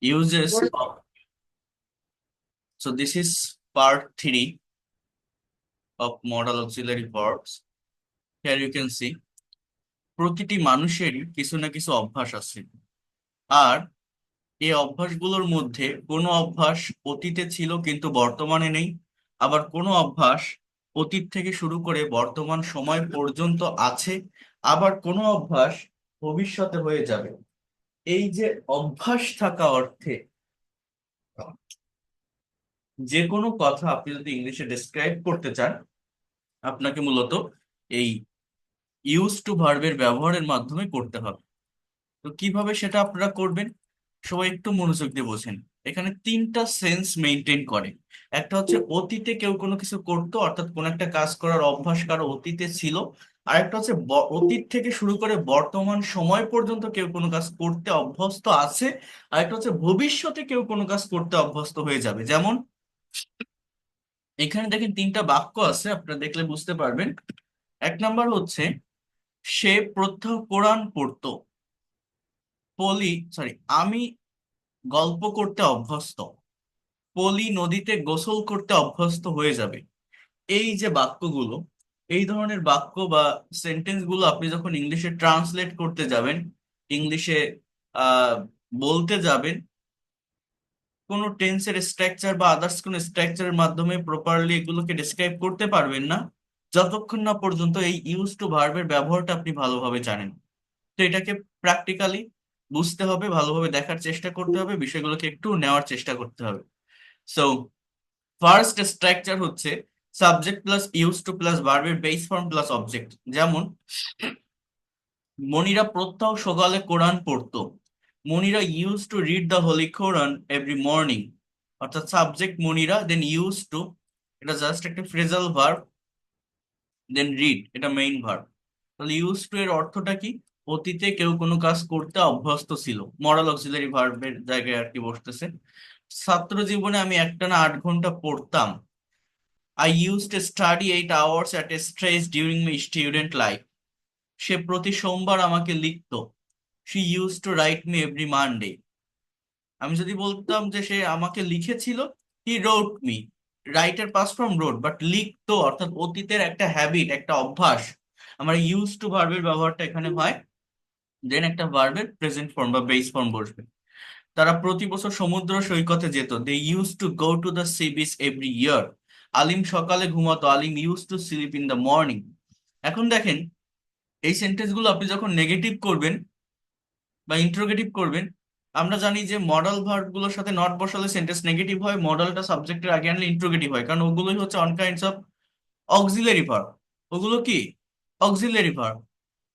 Uses of, so this is part 3 of modal auxiliary verbs. Here you can see প্রতিটি মানুষেরই কিছু না কিছু অভ্যাস আছে, আর এই অভ্যাসগুলোর মধ্যে কোনো অভ্যাস অতীতে ছিল কিন্তু বর্তমানে নেই, আবার কোনো অভ্যাস অতীত থেকে শুরু করে বর্তমান সময় পর্যন্ত আছে, আবার কোনো অভ্যাস ভবিষ্যতে হয়ে যাবে। এই যে অভ্যাস থাকা অর্থে যে কোনো কথা আপনি যদি ইংলিশে ডেসক্রাইব করতে চান, আপনাকে মূলত এই ইউজ টু ভার্বের ব্যবহারের মাধ্যমে করতে হবে। তো কিভাবে সেটা আপনারা করবেন, সবাই একটু মনোযোগ দিয়ে বোঝেন। এখানে তিনটা সেন্স মেনটেন করে। একটা হচ্ছে অতীতে কেউ কোনো কিছু করতো, অর্থাৎ কোন একটা কাজ করার অভ্যাস কারো অতীতে ছিল। আর একটা হচ্ছে অতীত থেকে শুরু করে বর্তমান সময় পর্যন্ত কেউ কোনো কাজ করতে অভ্যস্ত আছে। আর একটা হচ্ছে ভবিষ্যতে কেউ কোনো কাজ করতে অভ্যস্ত হয়ে যাবে। যেমন এখানে দেখেন তিনটা বাক্য আছে, আপনারা দেখলে বুঝতে পারবেন। এক নাম্বার হচ্ছে সে প্রত্যহ কোরআন পড়তো। আমি গল্প করতে অভ্যস্ত। পলি নদীতে গোসল করতে অভ্যস্ত হয়ে যাবে। এই যে বাক্যগুলো, এই ধরনের বাক্য বা সেন্টেন্স গুলো আপনি যখন ইংলিশে ট্রান্সলেট করতে যাবেন, ইংলিশে আহ বলতে যাবেন, কোনো টেন্সের স্ট্রাকচার বা আদার্স কোনো স্ট্রাকচারের মাধ্যমে প্রপারলি এগুলোকে ডেসক্রাইব করতে পারবেন না যতক্ষণ না পর্যন্ত এই ইউজ টু ভার্বের ব্যবহারটা আপনি ভালোভাবে জানেন। তো এটাকে প্র্যাকটিক্যালি বুঝতে হবে, ভালোভাবে দেখার চেষ্টা করতে হবে, বিষয়গুলোকে একটু নেওয়ার চেষ্টা করতে হবে। সো ফার্স্ট স্ট্রাকচার হচ্ছে subject plus use to plus ভার্বের বেস ফর্ম প্লাস অবজেক্ট। যেমন মনিরা প্রত্যহ সকালে কোরআন পড়তো। Monira use to read the holy Quran every morning. অর্থাৎ subject Monira, then use to, এটা জাস্ট একটা ফ্রেজাল ভার্ব, দেন রিড এটা মেইন ভার্ব। তাহলে ইউজ টু এর অর্থটা কি? অতীতে কেউ কোনো কাজ করতে অভ্যস্ত ছিল, মরাল অক্সিলারি ভার্বের জায়গায় আর কি বসতেছে। ছাত্র জীবনে আমি একটানা 8 ঘন্টা পড়তাম। I use to study 8 hours at a stretch during my student life. সে প্রতি সোমবার আমাকে লিখতো। She use to write me every Monday. আমি যদি বলতাম যে সে আমাকে লিখেছিল, হি রোট মি, রাইটের পাস ফ্রম রোড, বাট লিখতো অর্থাৎ অতীতের একটা হ্যাবিট, একটা অভ্যাস। আমার ইউজ টু ভার্বের ব্যবহারটা এখানে হয়, দেন একটা ভার্বের প্রেজেন্ট ফর্ম বা বেস ফর্ম বসবে। তারা প্রতি বছর সমুদ্র সৈকতে যেত। They use to go to the sea beach every year. Alim সকালে ঘুমাতো। Alim use to sleep in the morning. এখন দেখেন, এই সেন্টেন্স গুলো আপনি যখন নেগেটিভ করবেন বা ইন্টারোগেটিভ করবেন, আমরা জানি যে মডাল ভার্ব গুলোর সাথে নট বসালে সেন্টেন্স নেগেটিভ হয়, মডালটা সাবজেক্টের আগে আনলে ইন্টারোগেটিভ হয়, কারণ ওগুলোই হচ্ছে on kinds of auxiliary verb. ওগুলো কি? Auxiliary verb.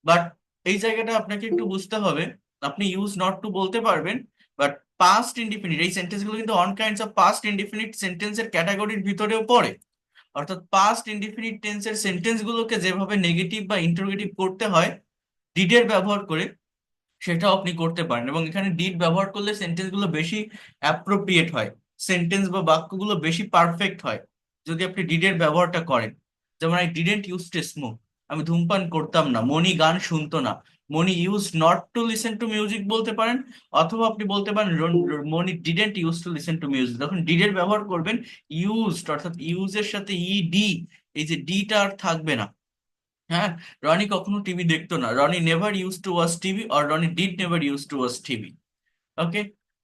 বাট এই জায়গাটা আপনাকে একটু বুঝতে হবে। আপনি ইউজ নট টু বলতে পারবেন, বাট পাস্ট ইনডিফিনিট এই সেন্টেন্স গুলো কিন্তু on kinds of past indefinite সেন্টেন্সের ক্যাটাগরির ভিতরেও পড়ে। অর্থাৎ পাস্ট ইনডিফিনিট টেন্সের সেন্টেন্স গুলোকে যেভাবে নেগেটিভ বা ইন্টারোগেটিভ করতে হয় ডিডের ব্যবহার করে, সেটাও আপনি করতে পারেন। এবং এখানে ডিড ব্যবহার করলে সেন্টেন্স গুলো বেশি অ্যাপ্রোপ্রিয়েট হয়, সেন্টেন্স বা বাক্যগুলো বেশি পারফেক্ট হয় যদি আপনি ডিডের ব্যবহারটা করেন। যেমন I didn't use to smoke, আমি ধূমপান করতাম না। মনি গান শুনতো না। Moni use not to listen to music বলতে পারেন, অথবা আপনি বলতে পারেন Moni didn't use to listen to music. যখন ডিডের ব্যবহার করবেন, ইউজড অর্থাৎ ইউজের সাথে ই ডি, এই যে ডিটা আর থাকবে না। হ্যাঁ, রনি কখনো টিভি দেখতো না। Roni never use to watch TV, or Roni did never use to watch TV. Okay.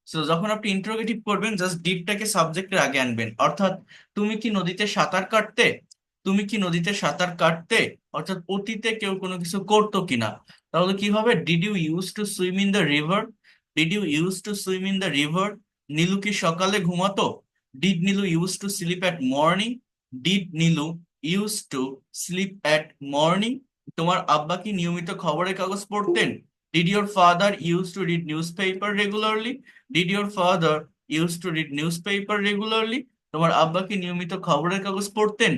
So যখন আপনি ইন্টারোগেটিভ করবেন, জাস্ট ডিডটাকে সাবজেক্টের আগে আনবেন। অর্থাৎ তুমি কি নদীতে সাঁতার কাটতে? তুমি কি নদীতে সাঁতার কাটতে, অর্থাৎ অতীতে কেউ কোনো কিছু করতো কিনা। তাহলে কি হবে? Did you use to swim in the river? Did you use to swim in the river? Nilu কি সকালে ঘুমাতো? Did Nilu use to sleep at morning? Did Nilu use to sleep at morning? তোমার আব্বা কি নিয়মিত খবরের কাগজ পড়তেন? Did your father used to read newspaper regularly? Did your father used to read newspaper regularly? তোমার আব্বা কি নিয়মিত খবরের কাগজ পড়তেন?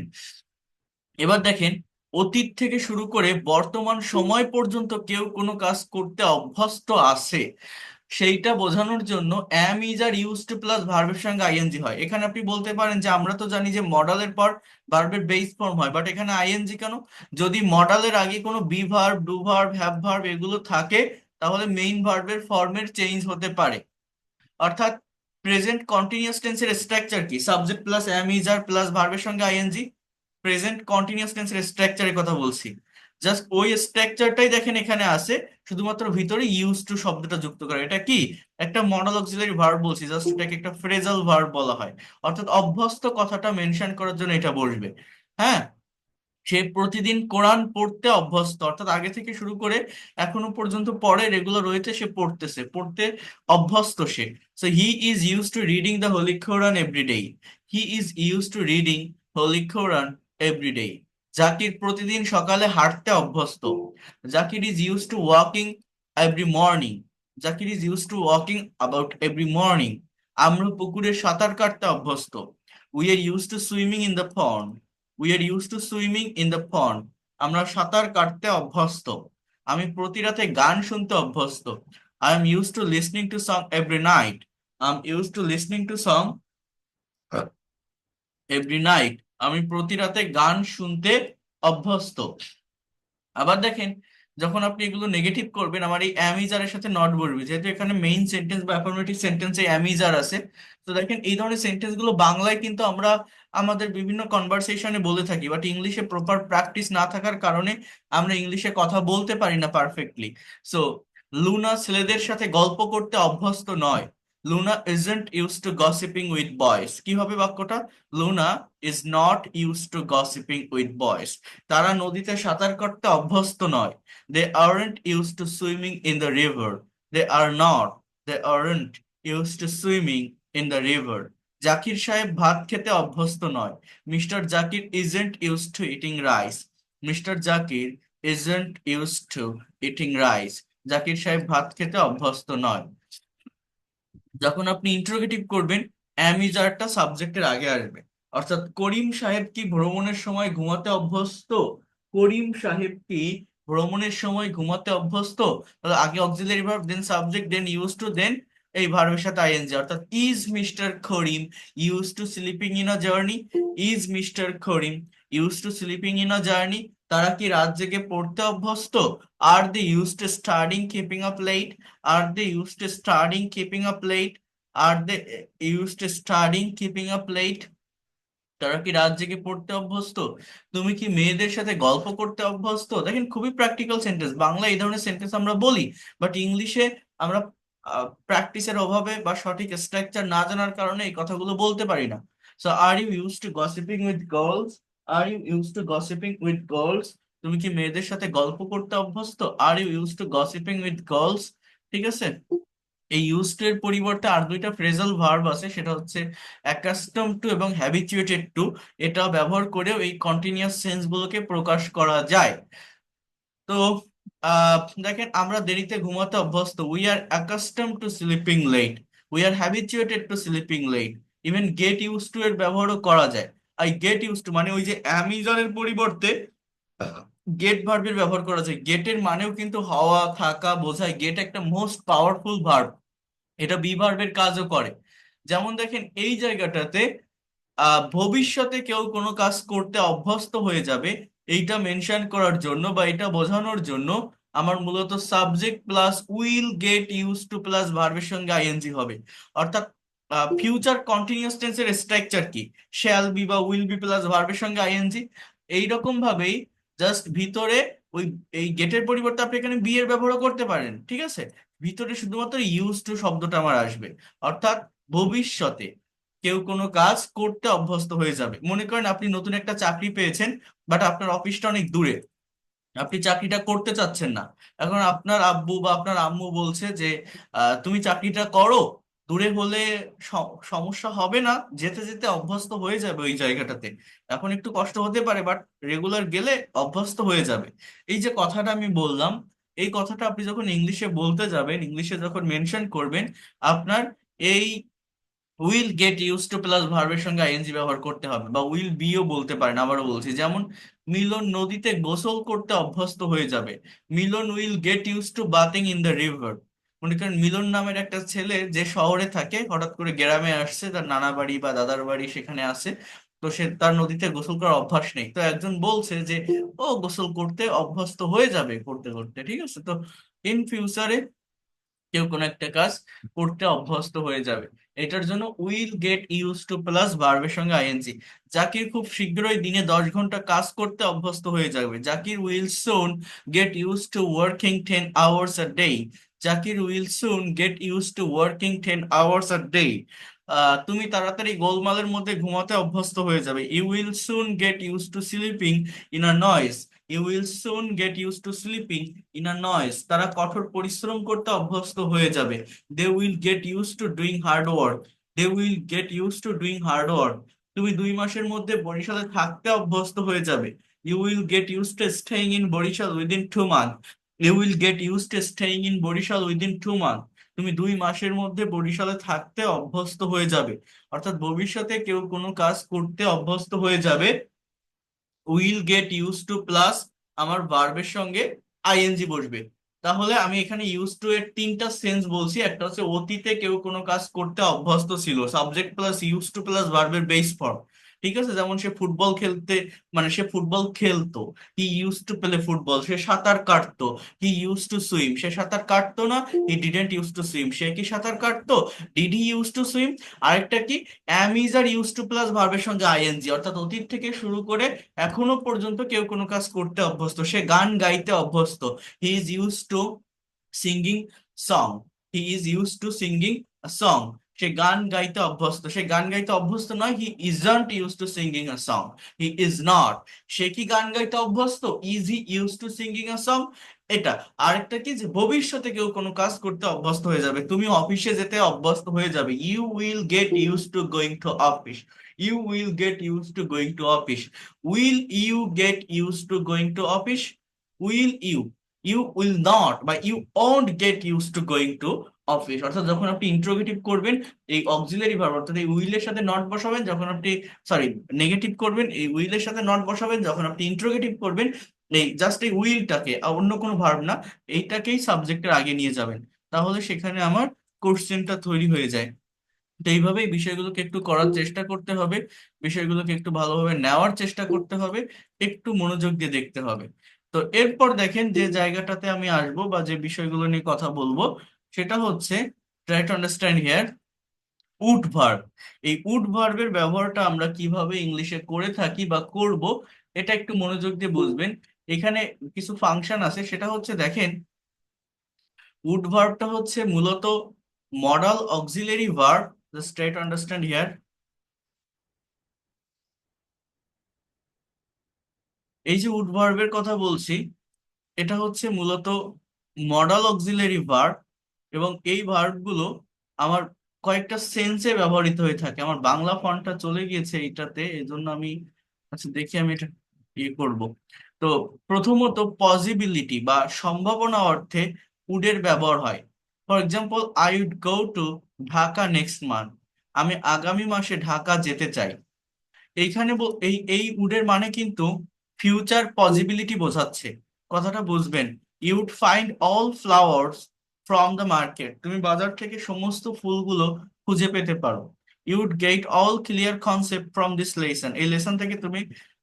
এবার দেখেন, অতীত থেকে শুরু করে বর্তমান সময় পর্যন্ত কেউ কোনো কাজ করতে অভ্যস্ত আছে, সেইটা বোঝানোর জন্য am is are use to plus ভার্বের সঙ্গে আইএনজি হয়। এখানে আপনি বলতে পারেন যে আমরা তো জানি যে মডালের পর ভার্বের বেস ফর্ম হয়, বাট এখানে আইএনজি কেন? যদি মডালের আগে কোনো be verb, do verb, have verb এগুলো থাকে, তাহলে মেইন ভার্বের ফর্মের চেঞ্জ হতে পারে। অর্থাৎ প্রেজেন্ট কন্টিনিউয়াস টেন্সের স্ট্রাকচার কি? Subject plus am is are plus ভার্বের সঙ্গে আইএনজি। প্রেজেন্ট কন্টিনিউয়াস টেন্সের স্ট্রাকচারের কথা বলছি। জাস্ট ওই স্ট্রাকচারটাই দেখেন এখানে আছে, শুধুমাত্র ভিতরে ইউজ টু শব্দটা যুক্ত করে। এটা কি? একটা মডাল অক্সিলারি ভার্ব বলছি, জাস্ট এটাকে একটা ফ্রেজাল ভার্ব বলা হয়। অর্থাৎ অভ্যস্ত কথাটা মেনশন করার জন্য এটা বসবে। হ্যাঁ, সে প্রতিদিন কোরআন পড়তে অভ্যস্ত, অর্থাৎ আগে থেকে শুরু করে এখনো পর্যন্ত পড়ে, রেগুলার ওয়েতে সে পড়তেছে, পড়তে অভ্যস্ত সে। So he is use to reading the holy Quran every day. He is use to reading holy Quran every day. Zakir প্রতিদিন সকালে হাঁটতে অভ্যস্ত। Zakir is use to walking every morning. Zakir is use to walking about every morning. আমরা পুকুরে সাঁতার কাটতে অভ্যস্ত। We are use to swimming in the pond. We are use to swimming in the pond. আমরা সাঁতার কাটতে অভ্যস্ত। আমি প্রতি রাতে গান শুনতে অভ্যস্ত। I am use to listening to song every night. I am use to listening to song every night. আমি প্রতি রাতে গান শুনতে অভ্যস্ত। আবার দেখেন, যখন আপনি এগুলো নেগেটিভ করবেন, আমার এই অ্যামিজারের সাথে নট বসবে, যেহেতু এখানে মেইন সেন্টেন্স বা অ্যাফার্মেটিভ সেন্টেন্সে অ্যামিজার আছে। তো দেখেন, এই ধরনের সেন্টেন্স গুলো বাংলায় কিন্তু আমরা আমাদের বিভিন্ন কনভারসেশনে বলে থাকি, বাট ইংলিশে প্রপার প্র্যাকটিস না থাকার কারণে আমরা ইংলিশে কথা বলতে পারি না পারফেক্টলি। সো লুনা ছেলেদের সাথে গল্প করতে অভ্যস্ত নয়। Luna isn't use to gossiping with boys. কি হবে বাক্যটা? Luna is not use to gossiping with boys. তারা নদীতে সাঁতার কাটতে অভ্যস্ত নয়। They aren't use to swimming in the river. They are not. They aren't use to swimming in the river. Zakir সাহেব ভাত খেতে অভ্যস্ত নয়। Mister Zakir isn't use to eating rice. Mister Zakir isn't use to eating rice. Zakir সাহেব ভাত খেতে অভ্যস্ত নয়। যখন আপনি ইন্টারোগেটিভ করবেন, অ্যামিজারটা সাবজেক্টের আগে আসবে। অর্থাৎ করিম সাহেব কি ভ্রমণের সময় ঘুমাতে অভ্যস্ত? করিম সাহেব কি ভ্রমণের সময় ঘুমাতে অভ্যস্ত? তাহলে আগে auxiliary verb, then subject, then use to, then এই ভার্বের সাথে আইএনজি। অর্থাৎ is mister Karim use to sleeping in a journey. Is mister Karim use to sleeping in a journey. তারা কি রাত জেগে পড়তে অভ্যস্ত? Are they use to studying keeping up late. Are they used to studying keeping up late? Are they used to studying keeping up late? তারা কি রাত জেগে পড়তে অভ্যস্ত? তুমি কি মেয়েদের সাথে গল্প করতে অভ্যস্ত? দেখেন, খুবই প্র্যাকটিক্যাল সেন্টেন্স। বাংলা এই ধরনের সেন্টেন্স আমরা বলি, বাট ইংলিশে আমরা প্র্যাকটিসের অভাবে বা সঠিক স্ট্রাকচার না জানার কারণে এই কথাগুলো বলতে পারি না। So are you use to gossiping with girls? Are you use to gossiping with girls? তুমি কি মেয়েদের সাথে গল্প করতে অভ্যস্ত? Are you use to gossiping with girls? ঠিক আছে। এই ইউজড টু এর পরিবর্তে আর দুইটা ফ্রেজাল ভার্ব আছে, সেটা হচ্ছে অ্যাকাস্টম টু এবং হ্যাবিচুয়েটেড টু। এটা ব্যবহার করেও এই কন্টিনিউয়াস সেন্স গুলোকে প্রকাশ করা যায়। তো দেখেন, আমরা দেরিতে ঘুমাতে অভ্যস্ত। We are accustom to sleeping late. We are habituated to sleeping late. Even get use to এর ব্যবহারও করা যায়। আই গেট ইউজ টু মানে ওই যে অ্যামিজনের পরিবর্তে গেট ভার্বের ব্যবহার করা যায়। গেটের মানেও কিন্তু হওয়া, থাকা বোঝায়। গেট একটা মোস্ট পাওয়ারফুল ভার্ব, এটা বি ভার্বের কাজও করে। যেমন দেখেন, এই জায়গাটাতে ভবিষ্যতে কেউ কোনো কাজ করতে অভ্যস্ত হয়ে যাবে, এইটা মেনশন করার জন্য বা এটা বোঝানোর জন্য আমার মূলত subject plus will get use to plus ভার্বের সঙ্গে আইএনজি হবে। অর্থাৎ ফিউচার কন্টিনিউয়াস টেন্সের স্ট্রাকচার কি? শ্যাল বি বা উইল বি প্লাস ভার্বের সঙ্গে আইএনজি। এইরকম ভাবেই জাস্ট ভিতরে ওই এই গেটের পরিবর্তে আপনি এখানে বি এর ব্যবহার করতে পারেন, ঠিক আছে। ভিতরে শুধুমাত্র ইউজ টু শব্দটা আমার আসবে। অর্থাৎ ভবিষ্যতে কেউ কোনো কাজ করতে অভ্যস্ত হয়ে যাবে। মনে করেন আপনি নতুন একটা চাকরি পেয়েছেন, বাট আপনার অফিসটা অনেক দূরে, আপনি চাকরিটা করতে চাচ্ছেন না। এখন আপনার আব্বু বা আপনার আম্মু বলছে যে তুমি চাকরিটা করো, দূরে হলে সমস্যা হবে না, যেতে যেতে অভ্যস্ত হয়ে যাবে ওই জায়গাটাতে। এখন একটু কষ্ট হতে পারে, বাট রেগুলার গেলে অভ্যস্ত হয়ে যাবে। এই যে কথাটা আমি বললাম, এই কথাটা আপনি যখন ইংলিশে বলতে যাবেন, ইংলিশে যখন মেনশন করবেন, আপনার এই will get use to plus ভার্বের সঙ্গে আইএনজি ব্যবহার করতে হবে, বা উইল বিও বলতে পারেন। আবারও বলছি, যেমন মিলন নদীতে গোসল করতে অভ্যস্ত হয়ে যাবে। Milan will get use to bathing in the river. মনে করেন মিলন নামের একটা ছেলে যে শহরে থাকে, হঠাৎ করে গ্রামে আসছে, তার নানা বাড়ি বা দাদার বাড়ি সেখানে আছে। তো সে, তার নদীতে গোসল করার অভ্যাস নেই। তো একজন বলছে যে ও গোসল করতে অভ্যস্ত হয়ে যাবে করতে করতে, ঠিক আছে। তো ইন ফিউচারে কেউ কোনো একটা কাজ করতে অভ্যস্ত হয়ে যাবে। এটার জন্য will get use to plus ভার্বের সঙ্গে আইএনজি। জাকির খুব শীঘ্রই দিনে 10 ঘন্টা কাজ করতে অভ্যস্ত হয়ে যাবে। Zakir will soon get use to working 10 hours a day। Zakir will soon get use to working 10 hours a day। তুমি তাড়াতাড়ি গোলমালের মধ্যে ঘুমাতে অভ্যস্ত হয়ে যাবে। You will soon get use to sleeping in a noise. You will soon get use to sleeping in a noise. তারা কঠোর পরিশ্রম করতে অভ্যস্ত হয়ে যাবে। They will get use to doing hard work. They will get use to doing hard work. তুমি 2 মাসের মধ্যে বরিশালে থাকতে অভ্যস্ত হয়ে যাবে। You will get use to staying in Barishal within 2 months। You will get use to staying in Barishal within 2 months। তুমি 2 মাসের মধ্যে বরিশালে থাকতে অভ্যস্ত হয়ে যাবে। অর্থাৎ ভবিষ্যতে কেউ কোনো কাজ করতে অভ্যস্ত হয়ে যাবে, will get use to plus আমার ভার্বের সঙ্গে আইএনজি বসবে। তাহলে আমি এখানে ইউজ টু এর 3টা সেন্স বলছি। একটা হচ্ছে অতীতে কেউ কোনো কাজ করতে অভ্যস্ত ছিল, subject plus use to plus ভার্বের বেস ফর্ম। ঠিক আছে, যেমন সে ফুটবল খেলতে, মানে সে ফুটবল খেলতো, he use to play football. সে সাঁতার কাটতো, হি ইউজ টু সুইম। সে সাঁতার কাটতো না, he didn't use to swim. সে কি সাঁতার কাটতো, did he use to swim. আরেকটা কি, am is are use to plus ভার্বের সঙ্গে আইএনজি। অর্থাৎ অতীত থেকে শুরু করে এখনো পর্যন্ত কেউ কোনো কাজ করতে অভ্যস্ত, সে গান গাইতে অভ্যস্ত। He is use to singing song. He is use to singing song. সে গান গাইতে অভ্যস্ত। সে গান গাইতে অভ্যস্ত নয়, he isn't use to singing a song. He is not. সে কি গান গাইতে অভ্যস্ত, is he use to singing a song. এটা। আরেকটা কি, যে ভবিষ্যতে কেউ কোনো কাজ করতে অভ্যস্ত হয়ে যাবে, তুমি অফিসে যেতে অভ্যস্ত হয়ে যাবে। You will get use to going to office. You will get use to going to office. Will you get use to going to office. Will you. You will not বা you won't get use to going to office. অর্থাৎ যখন আপনি interrogative করবেন, এই auxiliary verb অর্থাৎ এই উইলের সাথে not বসাবেন। যখন আপনি, সরি, নেগেটিভ করবেন, এই উইলের সাথে নট বসাবেন। যখন আপনি ইন্ট্রোগেটিভ করবেন, এই জাস্ট এই উইলটাকে, আর অন্য কোনো ভার্ব না, এইটাকেই সাবজেক্টের আগে নিয়ে যাবেন। তাহলে সেখানে আমার কোশ্চেনটা তৈরি হয়ে যায়। তো এইভাবেই বিষয়গুলোকে একটু করার চেষ্টা করতে হবে, বিষয়গুলোকে একটু ভালোভাবে নেওয়ার চেষ্টা করতে হবে, একটু মনোযোগ দিয়ে দেখতে হবে। তো এরপর দেখেন যে জায়গাটাতে আমি আসবো বা যে বিষয়গুলো নিয়ে কথা বলবো, সেটা হচ্ছে try to understand here would verb. এই উড ভার্বের ব্যবহারটা আমরা কিভাবে ইংলিশে করে থাকি বা করব, এটা একটু মনোযোগ দিয়ে বুঝবেন। এখানে কিছু ফাংশন আছে, সেটা হচ্ছে দেখেন, উড ভার্বটা হচ্ছে মূলত modal auxiliary verb. Just try to understand here. এই যে উড ভার্বের কথা বলছি, এটা হচ্ছে মূলত মডাল অক্সিলারি ভার্ব। এবং এই ভার্বগুলো আমার কয়েকটা সেন্সে ব্যবহৃত হয়ে থাকে। আমার বাংলা ফন্টটা চলে গিয়েছে এইটাতে, এই জন্য আমি, আচ্ছা দেখি আমি এটা ইয়ে করব। তো প্রথমত পসিবিলিটি বা সম্ভাবনা অর্থে উডের ব্যবহার হয়। For example, I would go to Dhaka next month. আমি আগামী মাসে ঢাকা যেতে চাই। এইখানে এই এই উডের মানে কিন্তু ফিউচার পসিবিলিটি বোঝাচ্ছে। কথাটা বুঝবেন। You'd find all flowers from the market. তুমি বাজার থেকে সমস্ত ফুলগুলো খুঁজে পেতে পারো। You'd get all clear concept from this lesson. এই লেসন থেকে তুমি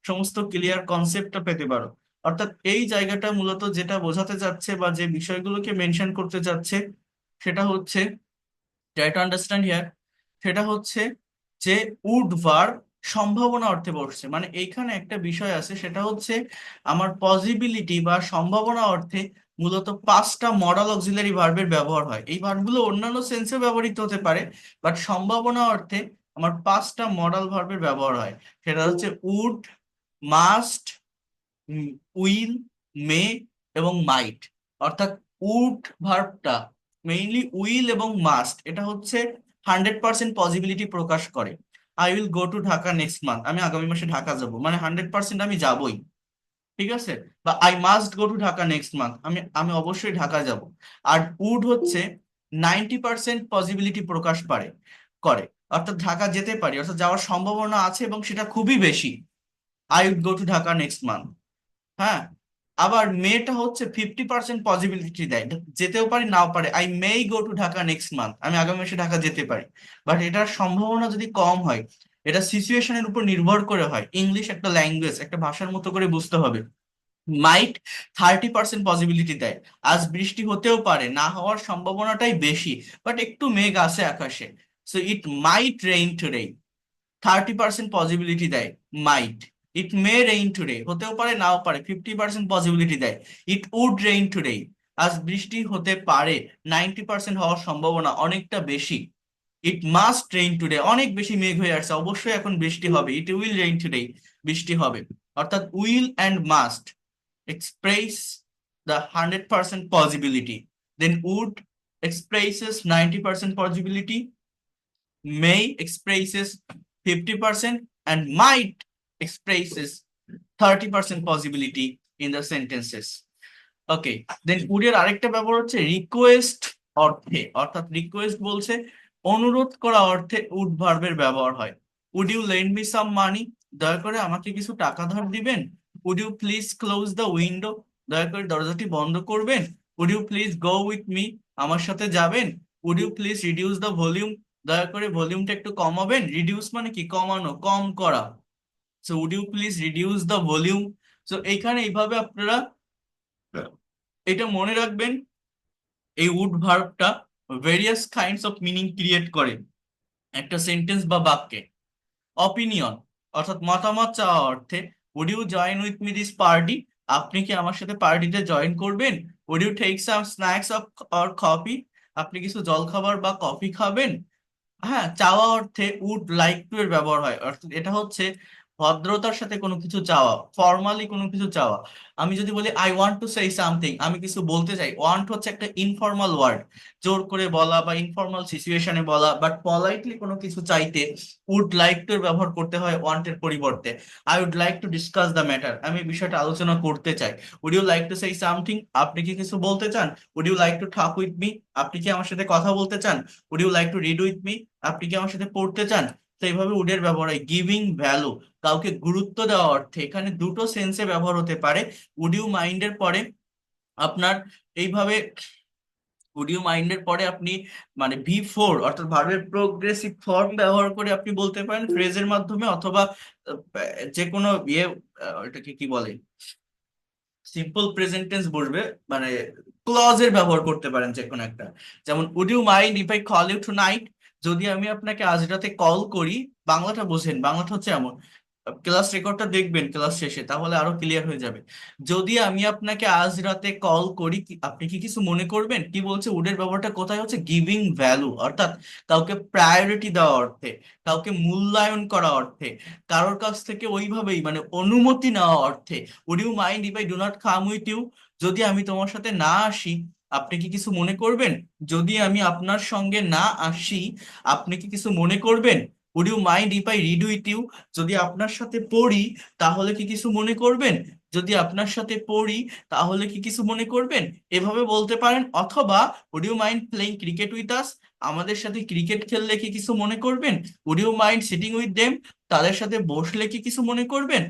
সমস্ত ক্লিয়ার কনসেপ্টটা পেতে পারো। অর্থাৎ এই জায়গাটা মূলত যেটা বোঝাতে চাচ্ছে বা যে বিষয়গুলোকে মেনশন করতে চাচ্ছে, সেটা হচ্ছে, ট্রাই টু আন্ডারস্ট্যান্ড হিয়ার, সেটা হচ্ছে যে উড ভার্ব সম্ভাবনা অর্থে বসছে। মানে এইখানে একটা বিষয় আছে, সেটা হচ্ছে আমার পসিবিলিটি বা সম্ভাবনা অর্থে মূলত 5টা মডাল অক্সিলারি ভার্বের ব্যবহার হয়। এই ভার্বগুলো অন্যান্য সেন্সে ব্যবহৃত হতে পারে, বাট সম্ভাবনা অর্থে আমার 5টা মডাল ভার্বের ব্যবহার হয়। সেটা হচ্ছে উড, মাস্ট, উইল, মে এবং মাইট। অর্থাৎ উড ভার্বটা মেইনলি উইল এবং মাস্ট, এটা হচ্ছে 100% পসিবিলিটি প্রকাশ করে। I will go to Dhaka next month. আমি আগামী মাসে ঢাকা যাব, মানে 100% আমি যাবই। ঠিক আছে। বা I must go to Dhaka next month, আমি আমি অবশ্যই ঢাকা যাব। আর উড হচ্ছে 90% পসিবিলিটি প্রকাশ পারে করে। অর্থাৎ ঢাকা যেতে পারি, অর্থাৎ যাওয়ার সম্ভাবনা আছে এবং সেটা খুবই বেশি। I would go to Dhaka next month. হ্যাঁ। আবার মেটা হচ্ছে 50% পসিবিলিটি দেয়, যেতেও পারি নাও পারে। I may go to Dhaka next month. আমি আগামী মাসে ঢাকা যেতে পারি। বাট এটার সম্ভাবনা যদি কম হয়, এটা সিচুয়েশনের উপর নির্ভর করে হয়। ইংলিশ একটা ল্যাঙ্গুয়েজ, একটা ভাষার মতো করে বুঝতে হবে। মাইট 30% পসিবিলিটি দেয়, আজ বৃষ্টি হতেও পারে, না হওয়ার সম্ভাবনাটাই বেশি, বাট একটু মেঘ আছে আকাশে। So it mite rain today, 30% possibility দেয় মাইট। ইট মে রেইন টুডে, হতেও পারে নাও পারে, 50% পসিবিলিটি দেয়। ইট উড রেইন টুডে, আজ বৃষ্টি হতে পারে, 90% হওয়ার সম্ভাবনা অনেকটা বেশি। ইট মাস্ট রেইন টুডে, অনেক বেশি মেঘ হয়ে আসছে, অবশ্যই এখন বৃষ্টি হবে। ইট উইল রেইন টুডে, বৃষ্টি হবে। অর্থাৎ will and must express the 100% possibility, then would expresses 90% possibility, may expresses 50%, and might expresses 30% possibility in the sentences. Okay, then would এর আরেকটা ব্যবহার হচ্ছে রিকোয়েস্ট অর্থে, অর্থাৎ রিকোয়েস্ট বলছে অনুরোধ করা অর্থে উড ভার্বের ব্যবহার হয়। Would you lend me some money, দয়া করে আমাকে কিছু টাকা ধার দিবেন। Would you please close the window, দয়া করে দরজাটি বন্ধ করবেন। Would you please go with me, আমার সাথে যাবেন। Would you please reduce the volume, দয়া করে ভলিউমটা একটু কমাবেন। রিডিউস মানে কি, কমানো, কম করা। So would you please reduce the volume. So এইখানে এইভাবে আপনারা এটা মনে রাখবেন, এই উড ভার্বটা various kinds of meaning create করে একটা সেন্টেন্স বা বাক্যে। অপিনিয়ন অর্থাৎ মতামত চাওয়া অর্থে would you join with me this party, আপনি কি আমার সাথে পার্টিতে জয়েন করবেন। Would you take some snacks or coffee, আপনি কিছু জলখাবার বা কফি খাবেন। হ্যাঁ, চাওয়া অর্থে উড লাইক টু এর ব্যবহার হয়, অর্থাৎ এটা হচ্ছে ভদ্রতার সাথে কোনো কিছু চাওয়া, ফর্মালি কোনো কিছু চাওয়া। আমি যদি বলি I want to say something, আমি কিছু বলতে চাই, ওয়ান্ট হচ্ছে একটা ইনফর্মাল ওয়ার্ড, জোর করে বলা বা ইনফর্মাল সিচুয়েশনে বলা, বাট পলাইটলি কোনো কিছু চাইতে উড লাইক টু এর ব্যবহার করতে হয় ওয়ান্টের পরিবর্তে। I would like to discuss the matter, আমি বিষয়টা আলোচনা করতে চাই। Would you like to say something, আপনি কি কিছু বলতে চান। Would you like to talk with me, আপনি কি আমার সাথে কথা বলতে চান। Would you like to read with me, আপনি কি আমার সাথে পড়তে চান। তো এইভাবে উডের ব্যবহার হয় গিভিং ভ্যালু, কাউকে গুরুত্ব দেওয়া অর্থে। এখানে দুটো সেন্সে ব্যবহার হতে পারে। উড ইউ মাইন্ডের পরে আপনার এইভাবে, উড ইউ মাইন্ডের পরে আপনি মানে V4 অর্থাৎ ভার্বের প্রোগ্রেসিভ ফর্ম ব্যবহার করে আপনি বলতে পারেন ফ্রেজের মাধ্যমে, অথবা যে কোনো ইয়ে, এটাকে কি বলে, সিম্পল প্রেজেন্ট টেন্স বসবে, মানে ক্লজের ব্যবহার করতে পারেন যে কোনো একটা। যেমন would you mind if I call you tonight, যদি আমি আপনাকে আজ রাতে কল করি। বাংলাটা বোঝেন, বাংলাটা হচ্ছে এমন, ক্লাস রেকর্ডটা দেখবেন ক্লাস শেষে, তাহলে আরো ক্লিয়ার হয়ে যাবে। যদি আমি আপনাকে আজ রাতে কল করি, আপনি কি কিছু মনে করবেন। কি বলছে, উডের ব্যবহারটা কোথায় হচ্ছে, গিভিং ভ্যালু, অর্থাৎ কাউকে প্রায়োরিটি দেওয়া অর্থে, কাউকে মূল্যায়ন করা অর্থে, কারোর কাছ থেকে ওইভাবেই মানে অনুমতি নেওয়া অর্থে। Would you mind if I do not come with you, যদি আমি তোমার সাথে না আসি, আপনি কি কিছু মনে করবেন। যদি আমি আপনার সঙ্গে না আসি, আপনি কি কিছু মনে করবেন। Would you mind if I read with you, যদি আপনার সাথে পড়ি, তাহলে কি কিছু মনে করবেন। যদি আপনার সাথে পড়ি, তাহলে কি কিছু মনে করবেন। এভাবে বলতে পারেন। অথবা would you mind playing cricket with us, আমাদের সাথে ক্রিকেট খেললে কি কিছু মনে করবেন। Would you mind sitting with them, তাদের সাথে বসলে কি কিছু মনে করবেন।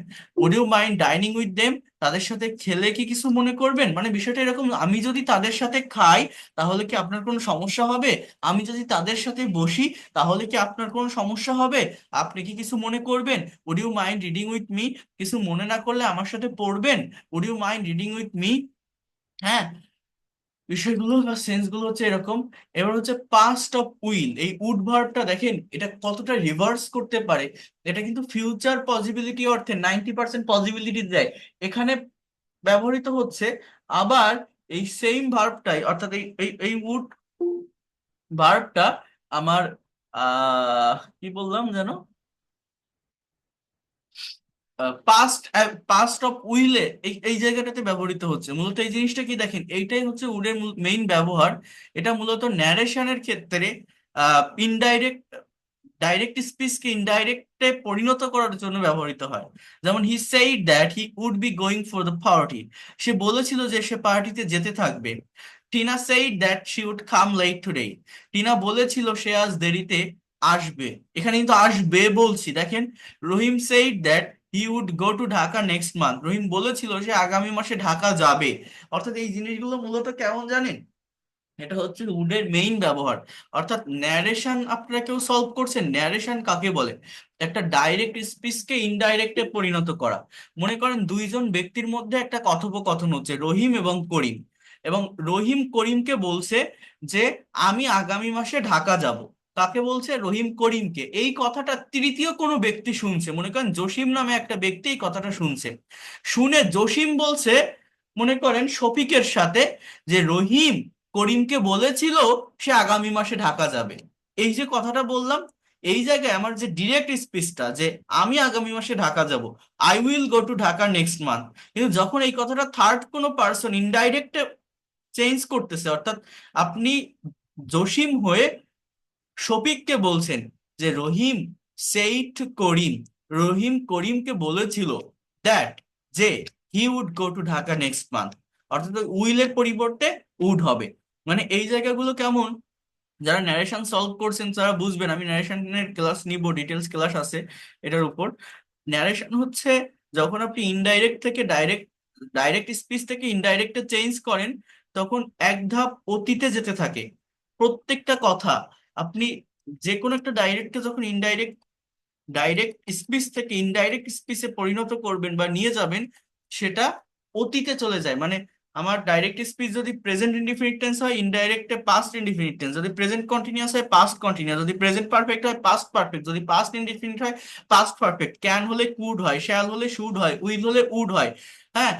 Would you mind dining with them, তাদের সাথে খেলে কি কিছু মনে করবেন। মানে বিষয়টা এরকম, আমি যদি তাদের সাথে খাই, তাহলে কি আপনার কোনো সমস্যা হবে। আমি যদি তাদের সাথে বসি, তাহলে কি আপনার কোনো সমস্যা হবে। আপনি কি কিছু মনে করবেন। Would you mind reading with me, কিছু মনে না করলে আমার সাথে পড়বেন। Would you mind reading with me. হ্যাঁ, বিষয়গুলো বা সেন্স গুলো হচ্ছে এরকম। এবার হচ্ছে পাস্ট অফ উইল, এই উড ভার্বটা দেখেন এটা কতটা রিভার্স করতে পারে। এটা কিন্তু ফিউচার পসিবিলিটি অর্থে 90% পসিবিলিটি দেয় এখানে ব্যবহৃত হচ্ছে। আবার এই সেম ভার্বটাই, অর্থাৎ এই এই এই উড ভার্বটা আমার কি বললাম যেন, পাস্ট পাস্ট অফ উইলে এই এই জায়গাটাতে ব্যবহৃত হচ্ছে। মূলত এই জিনিসটা কি দেখেন, এইটাই হচ্ছে উডের মেইন ব্যবহার। এটা মূলত ন্যারেশনের ক্ষেত্রে ইনডাইরেক্ট, ডাইরেক্ট স্পিচকে ইনডাইরেক্টে পরিণত করার জন্য ব্যবহৃত হয়। যেমন he said that he would be going for the party, সে বলেছিল যে সে পার্টিতে যেতে থাকবে। Tina said that she would come late today, টিনা বলেছিল সে আজ দেরিতে আসবে। এখানে কিন্তু আসবে বলছি দেখেন। Rahim said that he would go to Dhaka next month, Rahim বলেছিল সে আগামী মাসে ঢাকা যাবে। অর্থাৎ এই জিনিসগুলো মূলত কেমন জানেন, এটা হচ্ছে উডের মেইন ব্যবহার। অর্থাৎ ন্যারেশন আপনারা কেউ সলভ করছেন, ন্যারেশন কাকে বলে? একটা ডাইরেক্ট স্পিচকে ইনডাইরেক্টে পরিণত করা। মনে করেন দুইজন ব্যক্তির মধ্যে একটা কথোপকথন হচ্ছে, রহিম এবং করিম, এবং রহিম করিমকে বলছে যে আমি আগামী মাসে ঢাকা যাব। কাকে বলছে? রহিম করিমকে। এই কথাটা তৃতীয় কোনো ব্যক্তি শুনছে, মনে করেন জসিম নামে একটা ব্যক্তি এই কথাটা শুনছে। শুনে জসিম বলছে মনে করেন শফিকের সাথে যে রহিম করিমকে বলেছিল সে আগামী মাসে ঢাকা যাবে। এই যে কথাটা বললাম, এই জায়গায় আমার যে ডিরেক্ট স্পিচটা যে আমি আগামী মাসে ঢাকা যাব, I will go to Dhaka next month, কিন্তু যখন এই কথাটা থার্ড কোনো পার্সন ইনডাইরেক্ট চেঞ্জ করতেছে, অর্থাৎ আপনি জসিম হয়ে শফিককে বলছেন যে রহিম সেইড করিম, রহিম করিমকে বলেছিল দ্যাট যে he would go to Dhaka next month, অর্থাৎ উইলের পরিবর্তে উড হবে। মানে এই জায়গাগুলো কেমন, যারা ন্যারেশন সলভ করছেন তারা বুঝবেন। আমি ন্যারেশনের ক্লাস নিব, ডিটেলস ক্লাস আছে এটার উপর। ন্যারেশন হচ্ছে যখন আপনি ইনডাইরেক্ট থেকে ডাইরেক্ট, ডাইরেক্ট স্পিচ থেকে ইনডাইরেক্টে চেঞ্জ করেন, তখন এক ধাপ অতীতে যেতে থাকে প্রত্যেকটা কথা। আপনি যে কোনো একটা ডাইরেক্টকে যখন ইনডাইরেক্ট, ডাইরেক্ট স্পিচ থেকে ইনডাইরেক্ট স্পিচে পরিণত করবেন বা নিয়ে যাবেন, সেটা অতীতে চলে যায়। মানে আমার ডাইরেক্ট স্পিচ যদি প্রেজেন্ট ইনডিফিনিট টেন্স হয়, ইনডাইরেক্টে পাস্ট ইনডিফিনিট টেন্স, যদি প্রেজেন্ট কন্টিনিউয়াস হয় পাস্ট কন্টিনিউয়াস, যদি প্রেজেন্ট পারফেক্ট হয় পাস্ট পারফেক্ট, যদি পাস্ট ইনডিফিনিট হয় পাস্ট পারফেক্ট, ক্যান হলে কুড হয়, শ্যাল হলে শুড হয়, উইল হলে উড হয়। হ্যাঁ,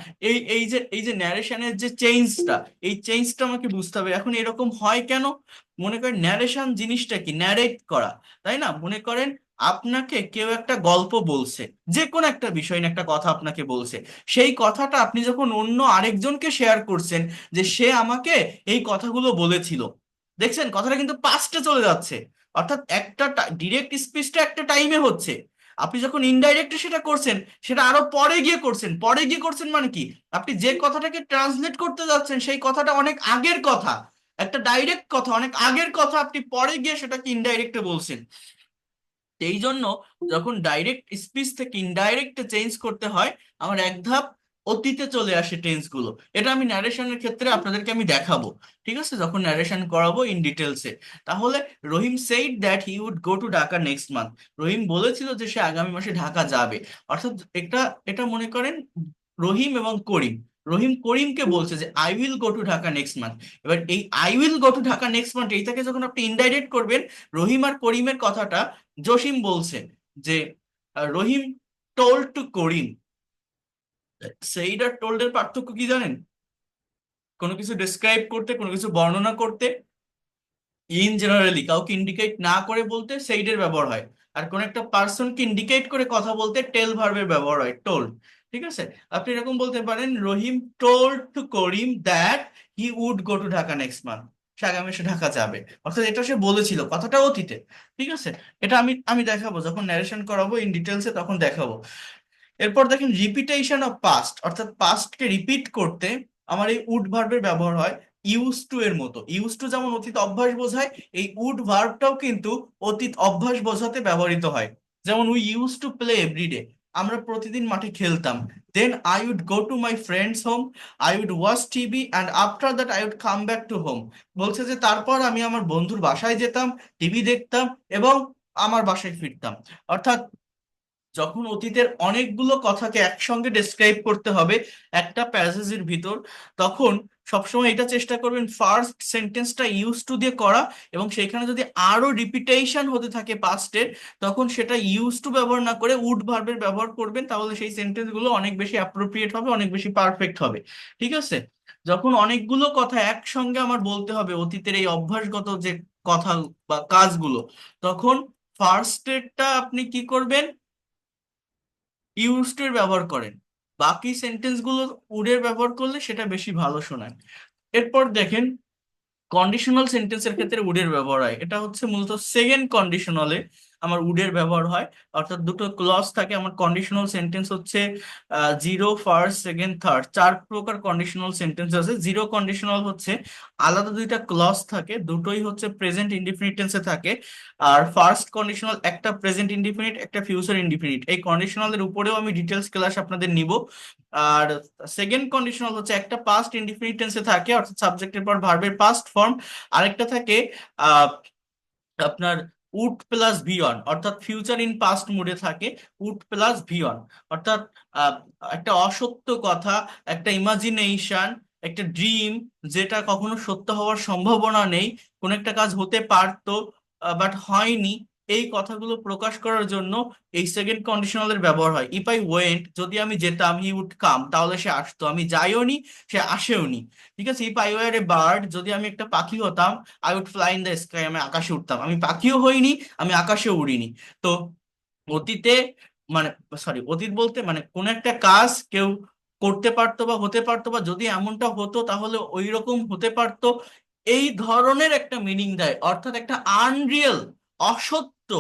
এই যে ন্যারেশনের যে চেঞ্জটা, এই চেঞ্জটা আমাকে বুঝতে হবে। এখন এরকম হয় কেন? মনে করেন ন্যারেশন জিনিসটা কি? ন্যারেট করা, তাই না? মনে করেন আপনাকে কেউ একটা গল্প বলছে, যে কোনো একটা বিষয় নিয়ে একটা কথা আপনাকে বলছে, সেই কথাটা আপনি যখন অন্য আরেকজনকে শেয়ার করছেন যে সে আমাকে এই কথাগুলো বলেছিল, দেখছেন কথাটা কিন্তু পাস্টে চলে যাচ্ছে। অর্থাৎ একটা ডিরেক্ট স্পিচটা একটা টাইমে হচ্ছে, আপনি যখন ইনডাইরেক্টে সেটা করছেন সেটা আরো পরে গিয়ে করছেন। পরে গিয়ে করছেন মানে কি? আপনি যে কথাটাকে ট্রান্সলেট করতে যাচ্ছেন সেই কথাটা অনেক আগের কথা, একটা ডাইরেক্ট কথা অনেক আগের কথা, আপনি পরে গিয়ে সেটাকে ইনডাইরেক্টে বলছেন। এই জন্য যখন ডাইরেক্ট স্পিচ থেকে ইনডাইরেক্টে চেঞ্জ করতে হয়, আমার এক ধাপ অতীতে চলে আসে টেন্স গুলো। এটা আমি ন্যারেশনের ক্ষেত্রে আপনাদেরকে আমি দেখাবো, ঠিক আছে, যখন ন্যারেশন করাবো ইন ডিটেলসে। তাহলে Rahim said that he would go to Dhaka next month, Rahim বলেছিল যে সে আগামী মাসে ঢাকা যাবে। অর্থাৎ এটা এটা মনে করেন রহিম এবং করিম, রহিম করিমকে বলছে যে I will go to Dhaka next month. এবার এই I will go to Dhaka next month এইটাকে যখন আপনি ইনডাইরেক্ট করবেন, রহিম আর করিমের কথাটা জসিম বলছে যে Rahim told to Karim. Said আর টোল্ড এর পার্থক্য কি জানেন? কোনো কিছু ডিসক্রাইব করতে, কোনো কিছু বর্ণনা করতে, ইন জেনারেলি কাউকে ইন্ডিকেট না করে বলতে সেইডের ব্যবহার হয়। আর কোন একটা পার্সনকে ইন্ডিকেট করে কথা বলতে টেল ভার্বের ব্যবহার হয়, টোল্ড। ঠিক আছে? আপনি এরকম বলতে পারেন Rahim told to Karim that he would go to Dhaka next month, সে আগামী মাসে ঢাকা যাবে। অর্থাৎ এটা সে বলেছিল, কথাটা অতীতে। ঠিক আছে? এটা আমি আমি দেখাবো যখন ন্যারেশন করাবো ইন ডিটেলসে, তখন দেখাবো। এরপর দেখেন রিপিটেশন অফ পাস্ট, অর্থাৎ পাস্টকে রিপিট করতে আমার এই উড ভার্বের ব্যবহার হয় ইউজ টু এর মতো। ইউজ টু যেমন অতীত অভ্যাস বোঝায়, এই উড ভার্বটাও কিন্তু অতীত অভ্যাস বোঝাতে ব্যবহৃত হয়। যেমন we use to play everyday, আমরা প্রতিদিন মাঠে খেলতাম। Then I would go to my friends home, I would watch TV and after that I would come back to home. বলছে যে তারপর আমি আমার বন্ধুর বাসায় যেতাম, টিভি দেখতাম এবং আমার বাসায় ফিরতাম। অর্থাৎ যখন অতীতের অনেকগুলো কথাকে একসঙ্গে ডেসক্রাইব করতে হবে একটা প্যাসেজের ভিতর, তখন সবসময় এটা চেষ্টা করবেন ফার্স্ট সেন্টেন্সটা ইউজ টু দিয়ে করা, এবং সেখানে যদি আরো রিপিটেশন হতে থাকে পাস্টের, তখন সেটা ইউজ টু ব্যবহার না করে উড ভার্বের ব্যবহার করবেন। তাহলে সেই সেন্টেন্স গুলো অনেক বেশি অ্যাপ্রোপ্রিয়েট হবে, অনেক বেশি পারফেক্ট হবে। ঠিক আছে? যখন অনেকগুলো কথা একসঙ্গে আমার বলতে হবে অতীতের এই অভ্যাসগত যে কথা বা কাজগুলো, তখন ফার্স্টেরটা আপনি কি করবেন? ইউজ টু এর ব্যবহার করেন। বাকি সেন্টেন্স গুলো উডের ব্যবহার করলে সেটা বেশি ভালো শোনায়। এরপর দেখেন কন্ডিশনাল সেন্টেন্সের ক্ষেত্রে উডের ব্যবহার হয়, এটা হচ্ছে মূলত সেকেন্ড কন্ডিশনালে। আমার উডের ব্যবহার হয়। অর্থাৎ দুটো ক্লজ থাকে। আমার কন্ডিশনাল সেন্টেন্স হচ্ছে জিরো, ফার্স্ট, সেকেন্ড, থার্ড, 4 প্রকার কন্ডিশনাল সেন্টেন্স আছে। জিরো কন্ডিশনাল হচ্ছে আলাদা দুইটা ক্লজ থাকে, দুটোই হচ্ছে প্রেজেন্ট ইনডিফিনিট টেন্সে থাকে। আর ফার্স্ট কন্ডিশনাল একটা প্রেজেন্ট ইনডিফিনিট, একটা ফিউচার ইনডিফিনিট। এই কন্ডিশনালের উপরেও আমি ডিটেলস ক্লাস আপনাদের নিব। আর সেকেন্ড কন্ডিশনাল হচ্ছে একটা পাস্ট ইনডিফিনিট টেন্সে থাকে, অর্থাৎ সাবজেক্টের পর ভার্বের পাস্ট ফর্ম। আরেকটা থাকে আহ আপনার উড প্লাস ভি অন, অর্থাৎ ফিউচার ইন পাস্ট মুডে থাকে উড প্লাস ভি অন। অর্থাৎ আহ, একটা অসত্য কথা, একটা ইমাজিনেশন, একটা ড্রিম, যেটা কখনো সত্য হওয়ার সম্ভাবনা নেই, কোন একটা কাজ হতে পারতো বাট হয়নি, এই কথাগুলো প্রকাশ করার জন্য এই সেকেন্ড কন্ডিশনালের ব্যবহার হয়। ইফ আই ওয়েন্ট, যদি আমি যেতাম, হি উড কাম, তাহলে সে আসতো। আমি যাইও নি, সে আসেও নি। ঠিক আছে। If I were a bird, যদি আমি একটা পাখি হতাম, I would fly in the sky, আমি আকাশে উঠতাম। আমি পাখিও হইনি, আমি আকাশেও উড়িনি। তো অতীতে, মানে সরি, অতীত বলতে মানে কোন একটা কাজ কেউ করতে পারতো বা হতে পারতো, বা যদি এমনটা হতো তাহলে ওই রকম হতে পারতো, এই ধরনের একটা মিনিং দেয়। অর্থাৎ একটা আনরিয়েল, অসত্য,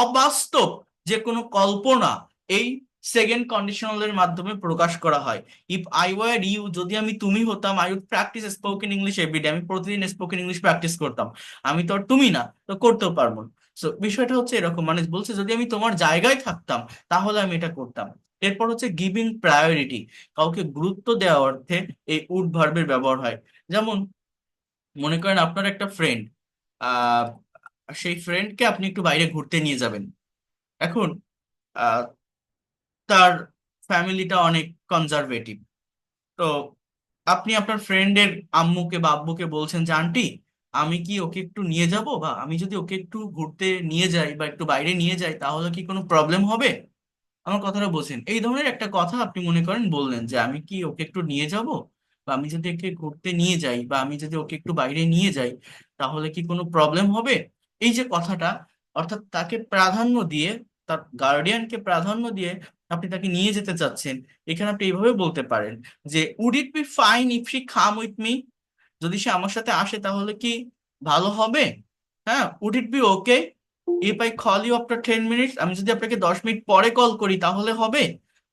অবাস্তব যে কোনো কল্পনা এই সেকেন্ড কন্ডিশনালের মাধ্যমে প্রকাশ করা হয়। ইফ আই ওয়ার ইউ, যদি আমি তুমি হতাম, I would practise spoken English everyday, আমি প্রতিদিন স্পোকেন ইংলিশ প্র্যাকটিস করতাম। আমি তো আর তুমি না, তো করতেও পারবো না। So, বিষয়টা হচ্ছে এরকম, মানে বলছে যদি আমি তোমার জায়গায় থাকতাম তাহলে আমি এটা করতাম। এরপর হচ্ছে গিভিং প্রায়োরিটি, কাউকে গুরুত্ব দেওয়া অর্থে এই উড ভার্বের ব্যবহার হয়। যেমন মনে করেন আপনার একটা ফ্রেন্ড, আহ সেই ফ্রেন্ডকে আপনি একটু বাইরে ঘুরতে নিয়ে যাবেন। এখন আহ তার ফ্যামিলিটা অনেক কনজারভেটিভ। তো আপনি আপনার ফ্রেন্ডের আম্মুকে বা আব্বুকে বলছেন যে আন্টি, আমি কি ওকে একটু নিয়ে যাব, বা আমি যদি ওকে একটু ঘুরতে নিয়ে যাই বা একটু বাইরে নিয়ে যাই তাহলে কি কোনো প্রবলেম হবে? আমার কথাটা বোঝেন। এই ধরনের একটা কথা আপনি মনে করেন বললেন যে আমি কি ওকে একটু নিয়ে যাব, বা আমি যদি ওকে ঘুরতে নিয়ে যাই, বা আমি যদি ওকে একটু বাইরে নিয়ে যাই তাহলে কি কোনো প্রবলেম হবে? এই যে কথাটা, অর্থাৎ তাকে প্রাধান্য দিয়ে, তার গার্ডিয়ানকে প্রাধান্য দিয়ে আপনি তাকে নিয়ে যেতে চাচ্ছেন। এখানে আপনি এইভাবে বলতে পারেন যে would it be fine if she come with me, যদি সে আমার সাথে আসে তাহলে কি ভালো হবে? হ্যাঁ, would it be okay if I call you after 10 minutes, আমি যদি আপনাকে 10 মিনিট পরে কল করি তাহলে হবে?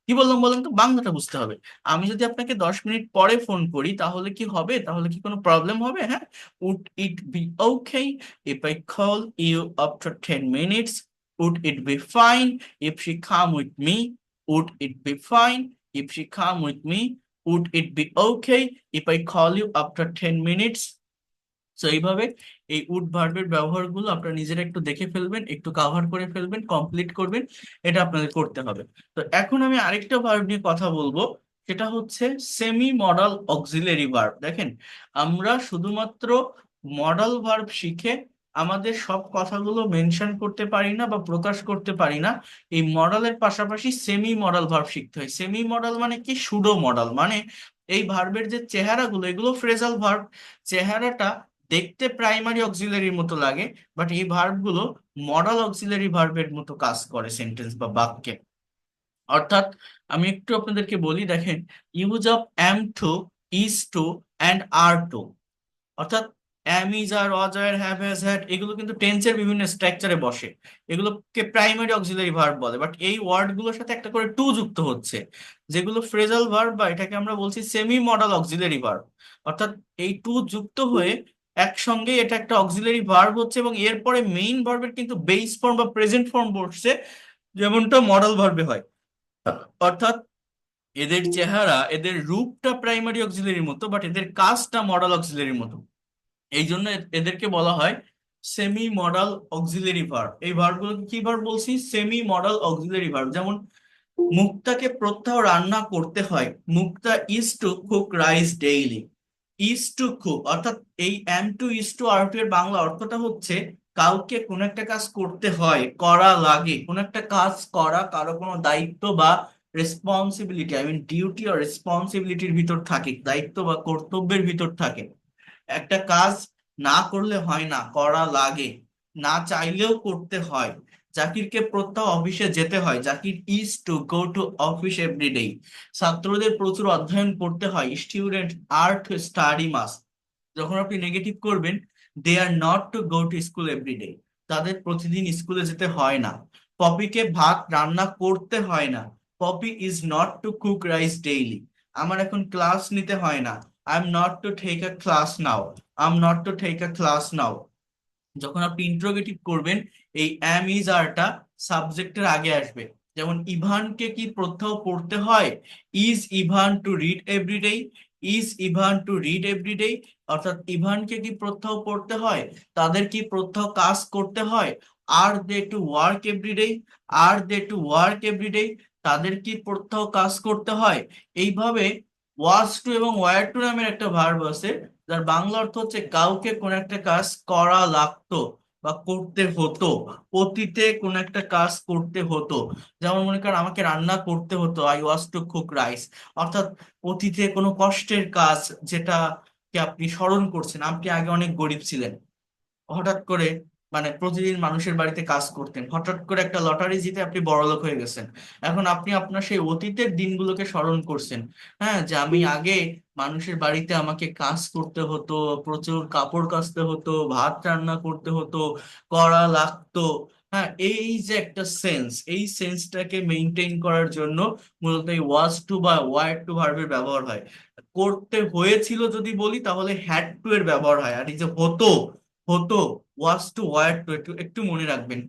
কি বললাম বলেন তো, বাংলাটা বুঝতে হবে। আমি যদি আপনাকে 10 মিনিট পরে ফোন করি তাহলে কি হবে? তাহলে কি কোনো প্রবলেম হবে? হ্যাঁ, would it be okay if I call you after 10 minutes, would it be fine if she come with me, would it be fine if she come with me, would it be okay if I call you after 10 minutes. তো এইভাবে এই would ভার্বের ব্যবহারগুলো আপনারা নিজেরা একটু দেখে ফেলবেন, একটু কাভার করে ফেলবেন, কমপ্লিট করবেন। এটা আপনাদের করতে হবে। তো এখন আমি আরেকটা ভার্ব নিয়ে কথা বলবো, সেটা হচ্ছে সেমি মডাল অক্সিলারি ভার্ব। দেখেন, আমরা শুধুমাত্র মডাল ভার্ব শিখে আমাদের সব কথাগুলো মেনশন করতে পারি না বা প্রকাশ করতে পারি না। এই মডালের পাশাপাশি সেমি মডাল ভার্ব শিখতে হয়। সেমি মডাল মানে কি? সুডো মডাল মানে এই ভার্বের যে চেহারাগুলো, এগুলো ফ্রেজাল ভার্ব, চেহারাটা দেখতে প্রাইমারি অক্সিলারির মতো লাগে, বাট এই ভার্বগুলো মডাল অক্সিলারি ভার্বের মতো কাজ করে সেন্টেন্স বা বাক্যে। অর্থাৎ আমি একটু আপনাদেরকে বলি, দেখেন, use of am to, is to, and are to, অর্থাৎ am, is, are, was, are, have, has, had, এগুলো কিন্তু টেন্সের বিভিন্ন স্ট্রাকচারে বসে। এগুলোকে প্রাইমারি অক্সিলারি ভার্ব বলে, বাট এই ওয়ার্ডগুলোর সাথে একটা করে টু যুক্ত হচ্ছে, যেগুলো ফ্রেজাল ভার্ব, বা এটাকে আমরা বলছি সেমি মডাল অক্সিলারি ভার্ব। অর্থাৎ এই টু যুক্ত হয়ে একসঙ্গে এটা একটা অক্সিলারি ভার্ব হচ্ছে, এবং এরপরে মেইন ভার্বের কিন্তু বেস ফর্ম বা প্রেজেন্ট ফর্ম বসছে, যেমনটা মডাল ভার্বে হয়। অর্থাৎ এদের চেহারা, এদের রূপটা প্রাইমারি অক্সিলারির মতো, বাট এদের কাজটা মডাল অক্সিলারির মতো। এই জন্য এদেরকে বলা হয় সেমি মডাল অক্সিলারি ভার্ব। এই ভার্বগুলোকে কি ভার্ব বলছি? Semi modal auxiliary verb. যেমন মুক্তাকে প্রত্যহ রান্না করতে হয়, Mukta is to cook rice daily. Is to cook, অর্থাৎ এই am to is to are to এর বাংলা অর্থটা হচ্ছে কাউকে কোন একটা কাজ করতে হয়, করা লাগে, কোন একটা কাজ করা, কারো কোনো দায়িত্ব বা রেসপন্সিবিলিটি, আই মিন ডিউটি আর রেসপন্সিবিলিটির ভিতর থাকে, দায়িত্ব বা কর্তব্যের ভিতর থাকে। একটা কাজ না করলে হয় না, করা লাগে, না চাইলেও করতে হয়। জাকিরকে প্রত্যহ অফিসে যেতে হয়, Zakir is to go to office everyday. ছাত্রদের প্রচুর অধ্যয়ন করতে হয়, student are to study must. যখন আপনি নেগেটিভ করবেন, they are not to go to school everyday, তাদের প্রতিদিন স্কুলে যেতে হয় না। পপিকে ভাত রান্না করতে হয় না। Popy is not to cook rice daily. আমার এখন ক্লাস নিতে হয় না। I am not to take a class now. I am not to take a class now. যখন আপনি ইন্ট্রোগেটিভ করবেন, এই অ্যাম ইজ আরটা সাবজেক্টের আগে আসবে। যেমন ইভানকে কি প্রত্যহ পড়তে হয়? Is Ivan to read everyday? Is Ivan to read everyday? অর্থাৎ ইভানকে কি প্রত্যহ পড়তে হয়? তাদের কি প্রত্যহ কাজ করতে হয়? Are they to work every day? Are they to work every day? তাদের কি প্রত্যহ কাজ করতে হয়? এইভাবে ওয়াজ টু এবং ওয়ার টু নামের একটা ভার্ব আছে, যার বাংলা অর্থ হচ্ছে কাউকে কোন একটা কাজ করা লাগতো বা করতে হতো। অতীতে কোন একটা কাজ করতে হতো। যেমন মনে করেন আমাকে রান্না করতে হতো, I was to cook rice. অর্থাৎ অতীতে কোনো কষ্টের কাজ, যেটাকে আপনি স্মরণ করছেন। আপনি আগে অনেক গরিব ছিলেন, হঠাৎ করে মানে প্রতিদিন মানুষের বাড়িতে কাজ করতেন, হঠাৎ করে একটা লটারি জিতে আপনি বড়লোক হয়ে গেছেন। এখন আপনি আপনার সেই অতীতের দিনগুলোকে স্মরণ করছেন। হ্যাঁ, যে আমি আগে মানুষের বাড়িতে আমাকে কাজ করতে হতো, প্রচুর কাপড় কাচতে হতো, ভাত রান্না করতে হতো, করা লাগতো। হ্যাঁ, এই যে একটা সেন্স, এই সেন্সটাকে মেনটেন করার জন্য মূলত এই ওয়াজ টু বা ওয়ার টু ভার্বের ব্যবহার হয়। করতে হয়েছিল যদি বলি তাহলে হ্যাড টু এর ব্যবহার হয়। আর এই যে হতো, হতো, ওয়াজ টু ওয়ার টু, একটু একটু মনে রাখবেন।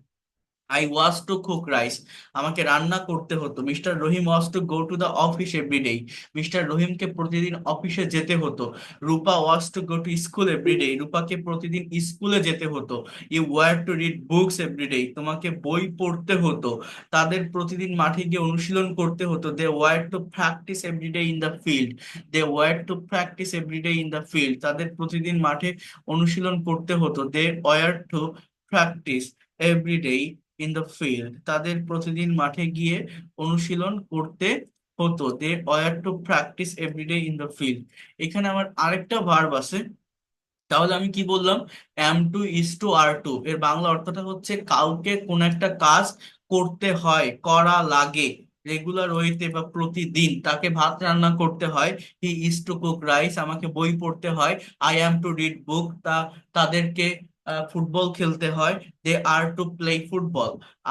I was to cook rice, আমাকে রান্না করতে হতো। Mr Rahim was to go to the office everyday, Mr রহিমকে প্রতিদিন অফিসে যেতে হতো। Rupa was to go to school everyday, রূপাকে প্রতিদিন স্কুলে যেতে হতো। You were to read books everyday, তোমাকে বই পড়তে হতো। তাদের প্রতিদিন মাঠে গিয়ে অনুশীলন করতে হতো। They were to practice everyday in the field, they were to practice everyday in the field, তাদের প্রতিদিন মাঠে অনুশীলন করতে হতো। They were to practice everyday in the field, তাদের প্রতিদিন মাঠে গিয়ে অনুশীলন করতে হতো। They were to practice everyday in the field. এখানে আমার আরেকটা ভার্ব আছে। তাহলে আমি কি বললাম? Am to is to are to এর বাংলা অর্থটা হচ্ছে কাউকে কোন একটা কাজ করতে হয়, করা লাগে। রেগুলার ওয়েতে বা প্রতিদিন তাকে ভাত রান্না করতে হয়। He is to cook rice, আমাকে বই পড়তে হয়। আই অ্যাম টু রিড বুক, তাদেরকে ফুটবল খেলতে হয়। দে আর টু প্লে ফুটবল।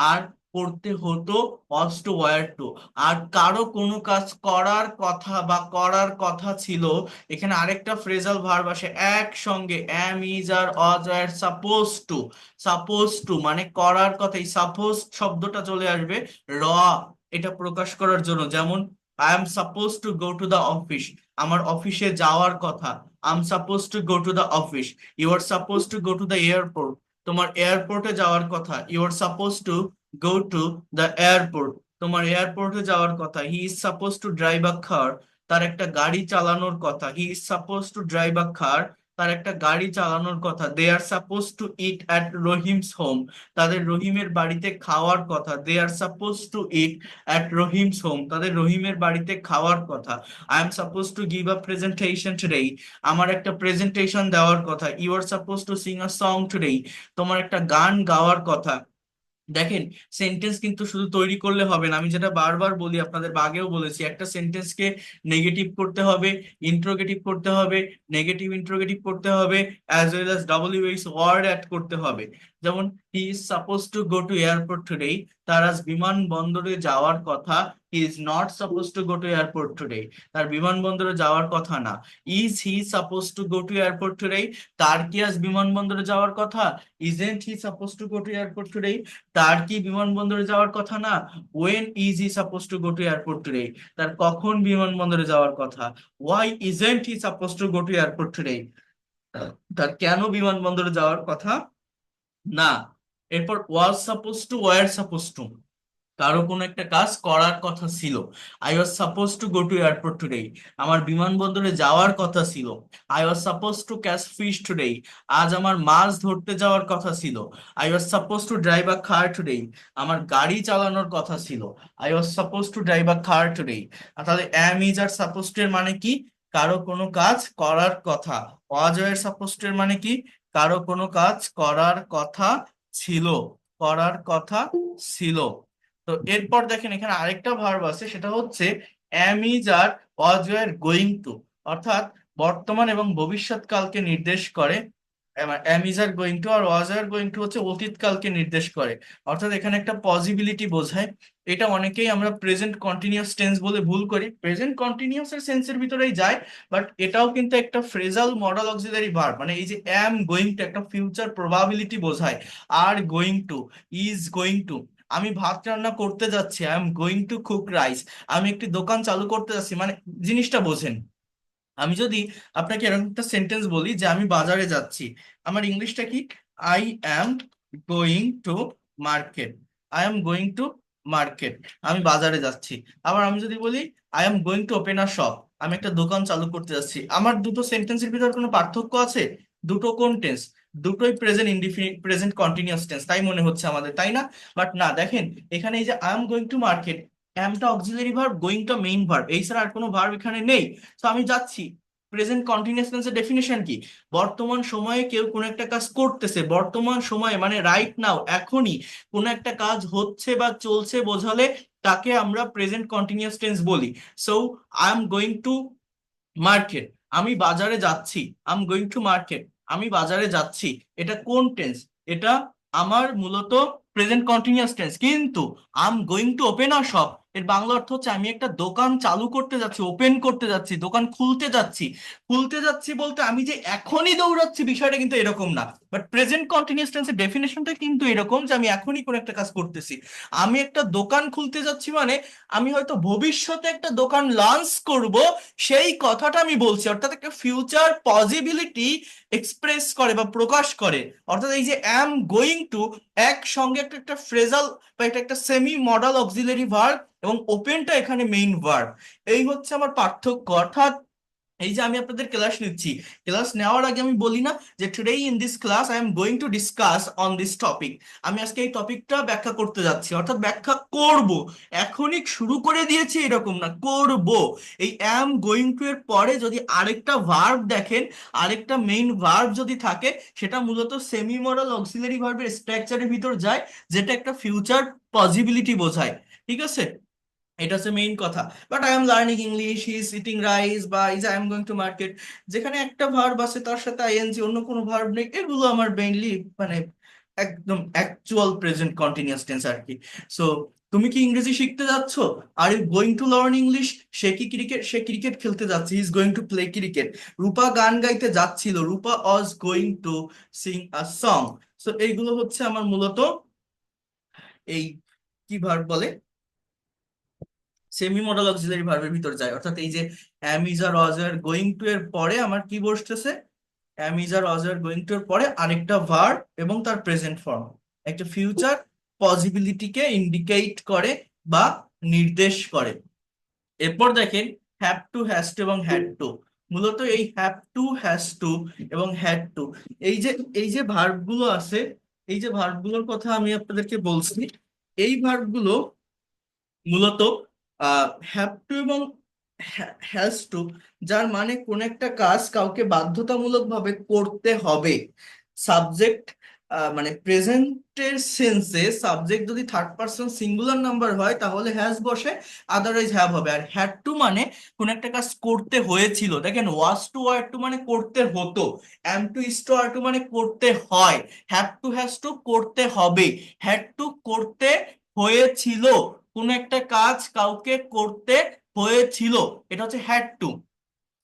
আর করতে হতো ওয়াজ টু ওয়ার টু। আর কারো কোনো কাজ করার কথা বা করার কথা ছিল, এখানে আরেকটা ফ্রেজাল ভার্ব আসে একসঙ্গে, am is are was are suppose to. Suppose to মানে করার কথা, এই সাপোজ শব্দটা চলে আসবে র, এটা প্রকাশ করার জন্য। যেমন I am suppose to go to the office, আমার অফিসে যাওয়ার কথা। I am suppose to go to the office. You are suppose to go to the airport, তোমার এয়ারপোর্টে যাওয়ার কথা। You are suppose to go to the airport, তোমার এয়ারপোর্টে যাওয়ার কথা। He is suppose to drive a car, তার একটা গাড়ি চালানোর কথা। He is suppose to drive a car, তার একটা গাড়ি চালানোর কথা। They are suppose to eat at Rahim's home, তাদের রহিমের বাড়িতে খাওয়ার কথা। They are suppose to eat at Rahim's home, তাদের রহিমের বাড়িতে খাওয়ার কথা। I am suppose to give a presentation today, আমার একটা প্রেজেন্টেশন দেওয়ার কথা। You are suppose to sing a song today, তোমার একটা গান গাওয়ার কথা। দেখেন, সেন্টেন্স কিন্তু শুধু তৈরি করলে হবে না। আমি যেটা বারবার বলি, আপনাদের আগেও বলেছি, একটা সেন্টেন্সকে নেগেটিভ করতে হবে, ইন্ট্রোগেটিভ করতে হবে, নেগেটিভ ইন্ট্রোগেটিভ করতে হবে, as well as WH word add করতে হবে। যেমন he is suppose to go to airport today, তার আজ বিমানবন্দরে যাওয়ার কথা। He is not suppose to go to airport today, তার বিমানবন্দরে যাওয়ার কথা না। Is he suppose to go to airport today, তার কি আজ বিমানবন্দরে যাওয়ার কথা? Isn't he suppose to go to airport today, তার কি বিমানবন্দরে যাওয়ার কথা না? When is he suppose to go to airport today, তার কখন বিমানবন্দরে যাওয়ার কথা। Y isn't he suppose to go to airport today, তার কেন বিমানবন্দরে যাওয়ার কথা না। এরপর ওয়াজ suppose two, war suppose two, কারো কোনো একটা কাজ করার কথা ছিল। I was suppose to go to airport today, আমার বিমানবন্দরে যাওয়ার কথা ছিল। I was suppose two catch fish today, আজ আমার মাছ ধরতে যাওয়ার কথা ছিল। I was suppose to drive a car today, আমার গাড়ি চালানোর কথা ছিল। I was suppose to drive a car today. তাহলে am is are suppose to এর মানে কি? কারো কোনো কাজ করার কথা। ওয়াজ এর সাপোজ টু এর মানে কি? কারো কোনো কাজ করার কথা ছিল, করার কথা ছিল। তো এরপর দেখেন এখানে আরেকটা ভার্ব আছে, সেটা হচ্ছে am is are was were going to, অর্থাৎ বর্তমান এবং ভবিষ্যৎ কালকে নির্দেশ করে। Am is are going to আর ওয়াজ আর গোয়িং টু হচ্ছে অতীতকালকে নির্দেশ করে, অর্থাৎ এখানে একটা পসিবিলিটি বোঝায়। এটা অনেকেই আমরা প্রেজেন্ট কন্টিনিউয়াস টেন্স বলে ভুল করি, প্রেজেন্ট কন্টিনিউয়াস এর সেন্সের ভিতরেই যায়, বাট এটাও কিন্তু একটা ফ্রেজাল মডাল অক্সিলারি ভার্ব, মানে এই যে অ্যাম গোয়িং টু একটা ফিউচার প্রবাবিলিটি বোঝায়। আর going two, is going two, আমি ভাত রান্না করতে যাচ্ছি, I am going two cook rice, আমি একটি দোকান চালু করতে যাচ্ছি, মানে জিনিসটা বোঝেন। আমি যদি আপনাকে এরকম একটা সেন্টেন্স বলি যে আমি বাজারে যাচ্ছি, আমার ইংলিশটা কি? I am going to market, I am going to market, আমি বাজারে যাচ্ছি। আবার আমি যদি বলি I am going to open a shop, আমি একটা দোকান চালু করতে যাচ্ছি, আমার দুটো সেন্টেন্সের ভিতর কোনো পার্থক্য আছে? দুটো কোন টেন্স? দুটোই present indefinite, present continuous tense, তাই মনে হচ্ছে আমাদের, তাই না? বাট না, দেখেন এখানে এই যে I am going to market, অ্যামটা অক্সিলারি ভার্ব, গোয়িংটা মেইন ভার্ব, এই ছাড়া আর কোনো ভার্ব এখানে নেই। তো আমি যাচ্ছি, প্রেজেন্ট কন্টিনিউয়াস টেন্সের ডেফিনেশন কি? বর্তমান সময়ে কেউ কোনো একটা কাজ করতেছে, বর্তমান সময়ে মানে রাইট নাও, এখনই কোনো একটা কাজ হচ্ছে বা চলছে বোঝালে তাকে আমরা প্রেজেন্ট কন্টিনিউয়াস টেন্স বলি। So I am going to market, আমি বাজারে যাচ্ছি, I am going to market, আমি বাজারে যাচ্ছি, এটা কোন টেন্স? এটা আমার মূলত প্রেজেন্ট কন্টিনিউয়াস টেন্স। কিন্তু I am going to open a shop, এর বাংলা অর্থ হচ্ছে আমি একটা দোকান চালু করতে যাচ্ছি, ওপেন করতে যাচ্ছি, দোকান খুলতে যাচ্ছি। খুলতে যাচ্ছি বলতে আমি যে এখনই দৌড়াচ্ছি বিষয়টা কিন্তু এরকম না, বাট প্রেজেন্ট কন্টিনিউয়াস টেন্সের ডেফিনেশনটা কিন্তু এরকম যে আমি এখনই কোনো একটা কাজ করতেছি। আমি একটা দোকান খুলতে যাচ্ছি মানে আমি হয়তো ভবিষ্যতে একটা দোকান লঞ্চ করব, সেই কথাটা আমি বলছি, অর্থাৎ একটা ফিউচার পসিবিলিটি এক্সপ্রেস করে বা প্রকাশ করে। অর্থাৎ এই যে অ্যাম গোয়িং টু একসঙ্গে একটা একটা ফ্রেজাল বা এটা একটা সেমি মডাল অক্সিলারি ভার্ব, এবং ওপেনটা এখানে মেইন ভার্ব। এই হচ্ছে আমার পার্থক্য। অর্থাৎ এই যে আমি আপনাদের ক্লাস নিচ্ছি, ক্লাস নেওয়ার আগে আমি বলি না যে today in this class I am going to discuss on this topic, আমি আজকে এই টপিকটা ব্যাখ্যা করতে যাচ্ছি, অর্থাৎ ব্যাখ্যা করব। এখনই শুরু করে দিয়েছি এরকম না, করব। এই অ্যাম গোয়িং টু এর পরে যদি আরেকটা ভার্ব দেখেন, আরেকটা মেইন ভার্ব যদি থাকে, সেটা মূলত সেমি মডাল অক্সিলারি ভার্বের স্ট্রাকচারের ভিতর যায়, যেটা একটা ফিউচার পসিবিলিটি বোঝায়। ঠিক আছে, এটা হচ্ছে মেইন কথা। But I am learning English, he is eating rice, বা is I am going to market, যেখানে একটা ভার্ব আছে তার সাথে আইএনজি, অন্য কোনো ভার্ব নেই, এগুলো আমার মেইনলি মানে একদম অ্যাকচুয়াল প্রেজেন্ট কন্টিনিউয়াস টেন্স আর কি। সো তুমি কি ইংরেজি শিখতে যাচ্ছ? Are you going to learn English? সে ক্রিকেট খেলতে যাচ্ছে, he is going to play cricket. Rupa গান গাইতে যাচ্ছিল, Rupa was going to sing a song. So এইগুলো হচ্ছে আমার মূলত এই কি ভার্ব বলে, সেমি মডাল অক্সিলারি ভার্বের ভিতর যায়। অর্থাৎ এই যে অ্যাম ইজ আর ওয়াজ আর গোয়িং টু এর পরে আমার কি বসতেছে? অ্যাম ইজ আর ওয়াজ আর গোয়িং টু এর পরে আরেকটা ভার্ব এবং তার প্রেজেন্ট ফর্ম, একটা ফিউচার পসিবিলিটিকে ইন্ডিকেট করে বা নির্দেশ করে। এরপর দেখেন হ্যাভ টু, হ্যাজ টু এবং হ্যাড টু। মূলত এই হ্যাভ টু, হ্যাজ টু এবং হ্যাড টু, এই যে ভার্ব গুলো আছে, এই যে ভার্ব গুলোর কথা আমি আপনাদেরকে বলছি, এই ভার্ব গুলো মূলত হ্যাভ টু এবং হ্যাজ টু, যার মানে কোন একটা কাজ কাউকে বাধ্যতামূলক ভাবে করতে হবে। সাবজেক্ট মানে প্রেজেন্টের সেন্সে সাবজেক্ট যদি থার্ড পার্সন সিঙ্গুলার নাম্বার হয় তাহলে হ্যাজ বসে, আদারওয়াইজ হ্যাভ হবে। আর হ্যাড টু মানে কোন একটা কাজ করতে হয়েছিল, দেখেন ওয়াজ টু ওয়ার টু মানে করতে হতো, am to is to are to মানে করতে হয়, হ্যাভ টু হ্যাজ টু করতে হবে, হ্যাড টু করতে হয়েছিল, কোন একটা কাজ কাউকে করতে হয়েছিল, এটা হচ্ছে হ্যাড টু।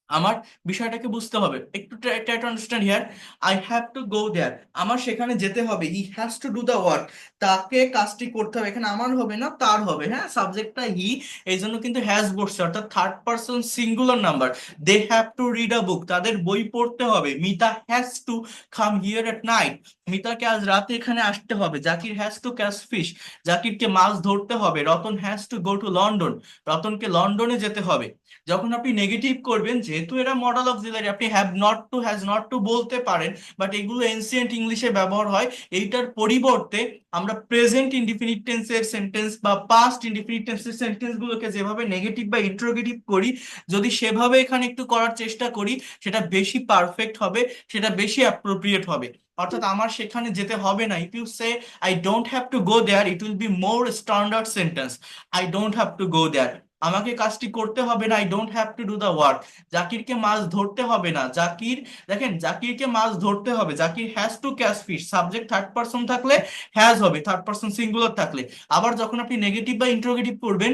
আমার বিষয়টাকে বুঝতে হবে একটু, try to understand here. I have to go there, আমার সেখানে যেতে হবে, he has to do the work, তাকে কাজটি করতে হবে, এখানে আমার হবে না তার হবে, হ্যাঁ সাবজেক্টটা হি, এই জন্য কিন্তু হ্যাজ বসছে, অর্থাৎ third person singular number. They have to read a book, তাদের বই পড়তে হবে। Mita has to come here at night, মিতাকে আজ রাতে এখানে আসতে হবে। Zakir has to catch fish, জাকিরকে মাছ ধরতে হবে। Ratan has to go to London, রতনকে লন্ডনে যেতে হবে। যখন আপনি নেগেটিভ করবেন, যেহেতু এরা মডেল অক্সিলারি, আপনি have not to, has not to বলতে পারেন, বাট এগুলো এনসিয়েন্ট ইংলিশে ব্যবহার হয়। এইটার পরিবর্তে আমরা প্রেজেন্ট ইনডিফিনিট টেন্সের সেন্টেন্স বা পাস্ট ইনডিফিনিট টেন্সের সেন্টেন্স গুলোকে যেভাবে নেগেটিভ বা ইন্টারোগেটিভ করি, যদি সেভাবে এখানে একটু করার চেষ্টা করি, সেটা বেশি পারফেক্ট হবে, সেটা বেশি অ্যাপ্রোপ্রিয়েট হবে। অর্থাৎ আমার সেখানে যেতে হবে না, if you say I don't have to go there, it will be more standard sentence, I don't have to go there. আমাকে কাজটি করতে হবে না, I don't have to do the work. জাকিরকে মাছ ধরতে হবে না, জাকির, দেখেন জাকিরকে মাছ ধরতে হবে, Zakir has to catch fish, subject third person থাকলে হ্যাজ হবে, থার্ড পারসন সিঙ্গুলার থাকলে। আবার যখন আপনি নেগেটিভ বা ইন্টারোগেটিভ করবেন,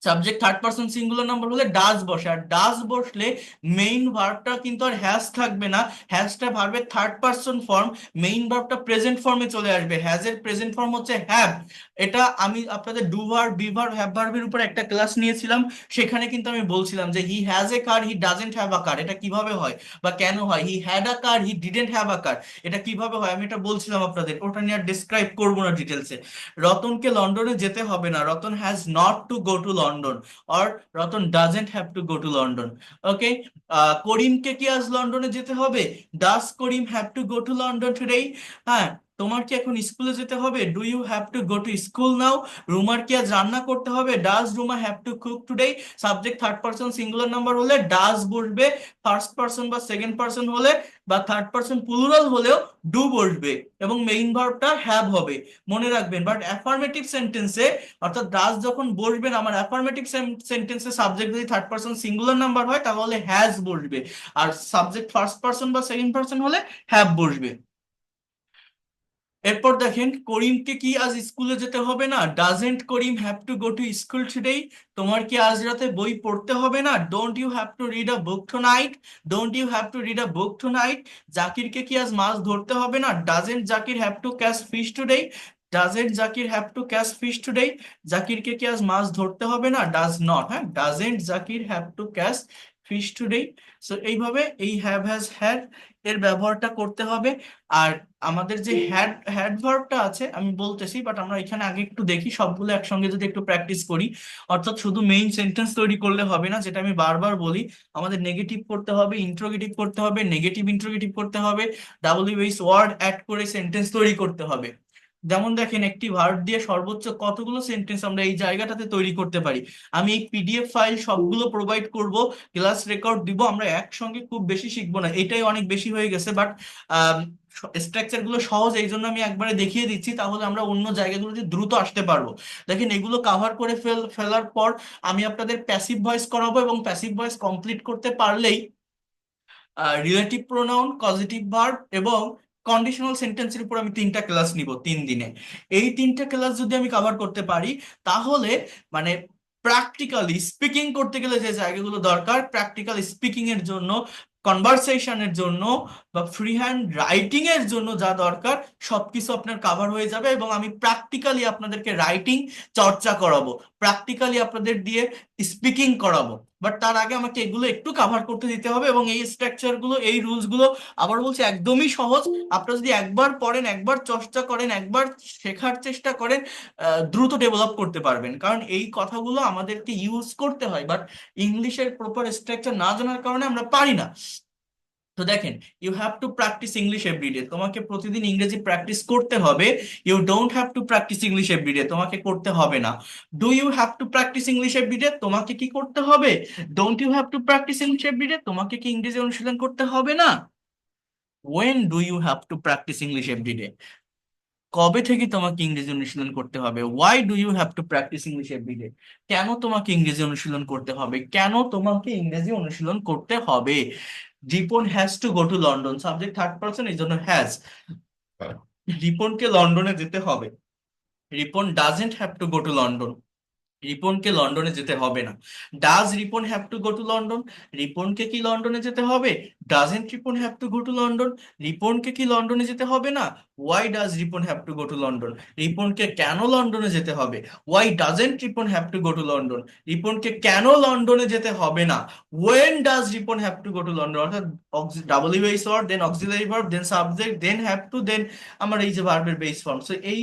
subject third person singular number হলে ডাজ বসে, আর ডাজ বসলে মেইন ভার্বটা কিন্তু আর হ্যাজ থাকবে না, হ্যাজটা ভার্বের থার্ড পারসন ফর্ম, মেইন ভার্বটা প্রেজেন্ট ফর্মে চলে আসবে। হ্যাজের প্রেজেন্ট ফর্ম হচ্ছে হ্যাভ। এটা আমি আপনাদের do verb, be verb, have ভার্বের উপর একটা ক্লাস নিয়েছিলাম, সেখানে কিন্তু আমি বলছিলাম যে he has a car, he doesn't have a car, এটা কিভাবে হয় বা কেন হয়। He had a car, he didn't have a car, এটা কিভাবে হয় আমি এটা বলছিলাম আপনাদের, ওটা নিয়ে আর ডিসক্রাইব করবো না ডিটেলসে। রতনকে লন্ডনে যেতে হবে না, Ratan has not to go to London, or Ratan doesn't have to go to London. Okay, করিমকে কি আজ লন্ডনে যেতে হবে? Does Karim have to go to London today? হ্যাঁ, তোমার কি এখন স্কুলে যেতে হবে? Do you have to go to school now? রুমার কি আজ রান্না করতে হবে? Does Ruma have to cook today? Subject third person singular number হলে ডাজ বসবে, ফার্স্ট পারসন বা সেকেন্ড পারসন হলে বা থার্ড পারসন প্লুরাল হলেও ডু বসবে, এবং মেইন ভার্বটা হ্যাভ হবে, মনে রাখবেন। বাট অ্যাফার্মেটিভ সেন্টেন্সে, অর্থাৎ ডাজ যখন বসবেন আমার অ্যাফার্মেটিভ সেন্টেন্সে, সাবজেক্ট যদি থার্ড পারসন সিঙ্গুলার নাম্বার হয় তাহলে হ্যাজ বসবে, আর সাবজেক্ট ফার্স্ট পারসন বা সেকেন্ড পারসন হলে হ্যাভ বসবে। এরপর দেখেন, করিমকে কি আজ স্কুলে যেতে হবে না? Doesn't Karim have to go to school today? তোমার কি আজ রাতে বই পড়তে হবে না? Don't you have to read a book tonight? Don't you have to read a book tonight? জাকিরকে কি আজ মাছ ধরতে হবে না? Doesn't Zakir have to catch fish today? Doesn't Zakir have to catch fish today? জাকিরকে কি আজ মাছ ধরতে হবে না? ডাজ নট, হ্যাঁ, doesn't Zakir have to catch fish today. So এইভাবে এই হ্যাভ হ্যাজ হ্যাড এর ব্যবহারটা করতে হবে। আর আমাদের যে হ্যাড হ্যাড ভার্বটা আছে আমি বলতেছি, বাট আমরা এখানে আগে একটু দেখি সবগুলো একসঙ্গে যদি একটু প্র্যাকটিস করি। অর্থাৎ শুধু মেইন সেন্টেন্স তৈরি করলে হবে না, যেটা আমি বারবার বলি, আমাদের নেগেটিভ করতে হবে, ইন্ট্রোগেটিভ করতে হবে, নেগেটিভ ইন্ট্রোগেটিভ করতে হবে, ডাব্লিউএইচ ওয়ার্ড অ্যাড করে সেন্টেন্স তৈরি করতে হবে। যেমন দেখেন, একটি ভার্ব দিয়ে সর্বোচ্চ কতগুলো সেন্টেন্স আমরা এই জায়গাটাতে তৈরি করতে পারি। আমি এই পিডিএফ ফাইল সবগুলো প্রোভাইড করব, ক্লাস রেকর্ড দিব, আমরা একসঙ্গে খুব বেশি শিখবো না, এটাই অনেক বেশি হয়ে গেছে। বাট স্ট্রাকচার গুলো সহজ, এই জন্য আমি একবারে দেখিয়ে দিচ্ছি, তাহলে আমরা অন্য জায়গাগুলোতে দ্রুত আসতে পারবো। দেখেন, এগুলো কাভার করে ফেলার পর আমি আপনাদের প্যাসিভ ভয়েস করাবো, এবং প্যাসিভ ভয়েস কমপ্লিট করতে পারলেই রিলেটিভ প্রোনাউন, কজিটিভ ভার্ব এবং কন্ডিশনাল সেন্টেন্সের উপর আমি 3টা ক্লাস নিব 3 দিনে। এই 3টা ক্লাস যদি আমি কভার করতে পারি, তাহলে মানে প্র্যাকটিক্যালি স্পিকিং করতে গেলে যে জায়গাগুলো দরকার, প্র্যাকটিক্যাল স্পিকিং এর জন্য, কনভারসেশনের জন্য বা ফ্রি হ্যান্ড রাইটিং এর জন্য যা দরকার সবকিছু আপনার কাভার হয়ে যাবে, এবং আমি প্র্যাকটিক্যালি আপনাদেরকে রাইটিং চর্চা করাবো, প্র্যাকটিক্যালি আপনাদের দিয়ে স্পিকিং করাবো। বাট তার আগে আমাকে এগুলো একটু কাভার করতে দিতে হবে, এবং এই স্ট্রাকচার গুলো, এই রুলস গুলো, আবার বলছি, একদমই সহজ। আপনারা যদি একবার পড়েন, একবার চর্চা করেন, একবার শেখার চেষ্টা করেন, দ্রুত ডেভেলপ করতে পারবেন, কারণ এই কথাগুলো আমাদেরকে ইউজ করতে হয়, বাট ইংলিশের প্রপার স্ট্রাকচার না জানার কারণে আমরা পারি না। তো দেখেন, you have to practice English everyday, তোমাকে প্রতিদিন ইংরেজি প্র্যাকটিস করতে হবে। You don't have to practice English everyday, তোমাকে করতে হবে না। Do you have to practice English everyday, তোমাকে কি করতে হবে? Don't you have to practice English everyday, তোমাকে কি ইংরেজি অনুশীলন করতে হবে না? When do you have to practice English everyday, কবে থেকে তোমাকে ইংরেজি অনুশীলন করতে হবে? Why do you have to practice English everyday, কেন তোমাকে ইংরেজি অনুশীলন করতে হবে, কেন তোমাকে ইংরেজি অনুশীলন করতে হবে? Ripon has to go to London, subject third person, এই জন্য হ্যাজ। রিপনকে লন্ডনে যেতে হবে। Ripon doesn't have to go to London, রিপনকে লন্ডনে যেতে হবে না। Does Ripon have to go to London, রিপনকে কি লন্ডনে যেতে হবে? Doesn't Ripon have to go to London, রিপনকে কি লন্ডনে যেতে হবে না? Why does Ripon have to go to London, রিপনকে কেন লন্ডনে যেতে হবে? Y doesn't Ripon have to go to London, রিপনকে কেন লন্ডনে যেতে হবে না? When does Ripon have to go to London, অর্থাৎ WH word, then auxiliary verb, then subject, then have to, then আমার এই যে ভার্বের বেস ফর্ম। সো এই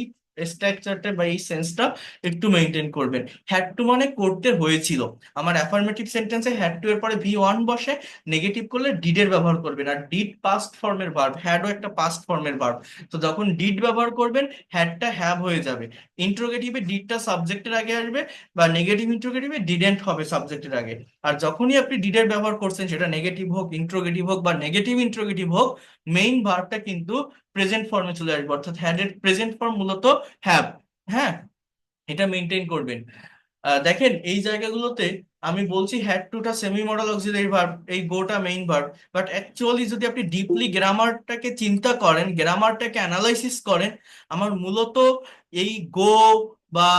স্ট্রাকচারটা বা এই সেন্সটা একটু মেনটেন করবেন। হ্যাড টু মানে করতে হয়েছিল, আমার অ্যাফার্মেটিভ সেন্টেন্সে হ্যাড টু এর পরে ভি ওয়ান বসে, নেগেটিভ করলে ডিড এর ব্যবহার করবেন, আর ডিড পাস্ট ফর্মের ভার্ব, হ্যাডও একটা পাস্ট ফর্মের ভার্ব। তো যখন ডিড ব্যবহার করবেন, হ্যাডটা হ্যাভ হয়ে যাবে। ইন্ট্রোগেটিভে ডিডটা সাবজেক্টের আগে আসবে, বা নেগেটিভ ইন্ট্রোগেটিভে ডিডেন্ট হবে সাবজেক্টের আগে। আর যখনই আপনি ডিডের ব্যবহার করছেন, সেটা নেগেটিভ হোক, ইন্ট্রোগেটিভ হোক বা নেগেটিভ ইন্ট্রোগেটিভ হোক, মেইন ভার্বটা কিন্তু প্রেজেন্ট ফর্মে চলে আসবে, অর্থাৎ হ্যাড এর প্রেজেন্ট ফর্ম মূলত হ্যাভ। হ্যাঁ, এটা মেনটেন করবেন। দেখেন এই জায়গাগুলোতে আমি বলছি হ্যাড টুটা সেমি মডেল অক্সিলারি ভার্ব, এই গোটা মেইন ভার্ব, বাট অ্যাকচুয়ালি যদি আপনি ডিপলি গ্রামারটাকে চিন্তা করেন, গ্রামারটাকে অ্যানালাইসিস করেন, আমার মূলত এই গো বা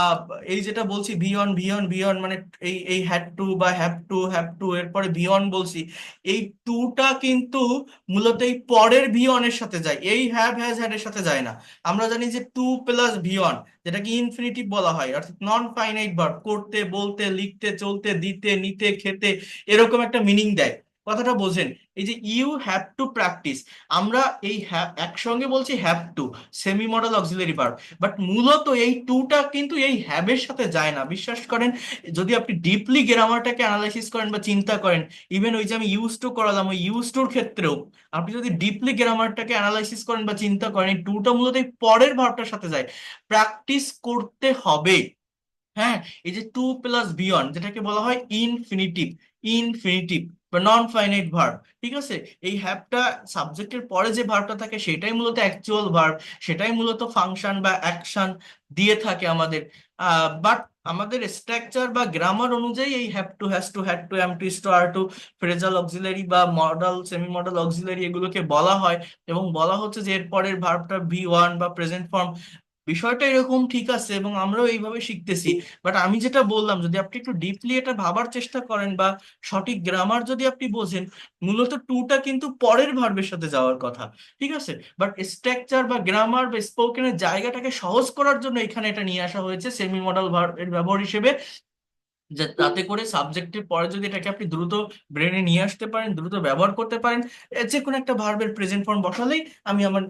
এই যেটা বলছি ভি অন মানে এই হ্যাড টু বা হ্যাভ টু এরপরে ভি অন বলছি, এই টুটা কিন্তু মূলত এই পরের ভি অনের সাথে যায়, এই হ্যাজ হ্যাড এর সাথে যায় না। আমরা জানি যে টু প্লাস ভি অন, যেটাকে ইনফিনিটিভ বলা হয়, অর্থাৎ নন ফাইনাইট ভার্ব, করতে বলতে লিখতে চলতে দিতে নিতে খেতে, এরকম একটা মিনিং দেয়। কথাটা বোঝেন? এই যে ইউ হ্যাভ টু প্র্যাকটিস, আমরা এই একসঙ্গে বলছি have to, semi modal auxiliary verb, but মূলত এই টুটা কিন্তু এই হ্যাবের সাথে যায় না, বিশ্বাস করেন। যদি আপনি ডিপলি গ্রামারটাকে অ্যানালাইসিস করেন বা চিন্তা করেন, ইভেন ওই যে আমি ইউজ টু করালাম, ওই ইউজ টুর ক্ষেত্রেও আপনি যদি ডিপলি গ্রামারটাকে অ্যানালাইসিস করেন বা চিন্তা করেন, এই টুটা মূলত এই পরের ভার্বটার সাথে যায়। প্র্যাকটিস করতে হবে। হ্যাঁ, এই যে টু প্লাস বিয়ন্ড, যেটাকে বলা হয় ইনফিনিটিভ, ইনফিনিটিভ বা নন ফাইনাইট ভার্ব, ঠিক আছে? এই হ্যাভটা সাবজেক্টের পরে যে ভার্বটা থাকে সেটাই মূলত অ্যাকচুয়াল ভার্ব, সেটাই মূলত ফাংশন বা অ্যাকশন দিয়ে থাকে আমাদের। বাট আমাদের স্ট্রাকচার বা গ্রামার অনুযায়ী এই have to, has to, had to, am to, is to, are to, phrasal auxiliary বা মডাল সেমি মডেল অক্সিলারি এগুলোকে বলা হয়, এবং বলা হচ্ছে যে এর পরের ভার্বটা ভি 1 বা প্রেজেন্ট ফর্ম। বিষয়টা এরকম, ঠিক আছে, এবং আমরাও এইভাবে শিখতেছি। বাট আমি যেটা বললাম, যদি আপনি একটু ডিপলি এটা ভাবার চেষ্টা করেন বা সঠিক গ্রামার যদি আপনি বোঝেন, মূলত টুটা কিন্তু পরের ভার্বের সাথে যাওয়ার কথা, ঠিক আছে? বাট স্ট্রাকচার বা গ্রামার বা স্পোকেনের জায়গাটাকে সহজ করার জন্য এখানে এটা নিয়ে আসা হয়েছে সেমি মডাল ভার্বের ব্যবহার হিসেবে, যে তাতে করে সাবজেক্টের পরে যদি এটাকে আপনি দ্রুত ব্রেনে নিয়ে আসতে পারেন, দ্রুত ব্যবহার করতে পারেন, যে কোনো একটা ভার্বের প্রেজেন্ট ফর্ম বসালেই আমি আমার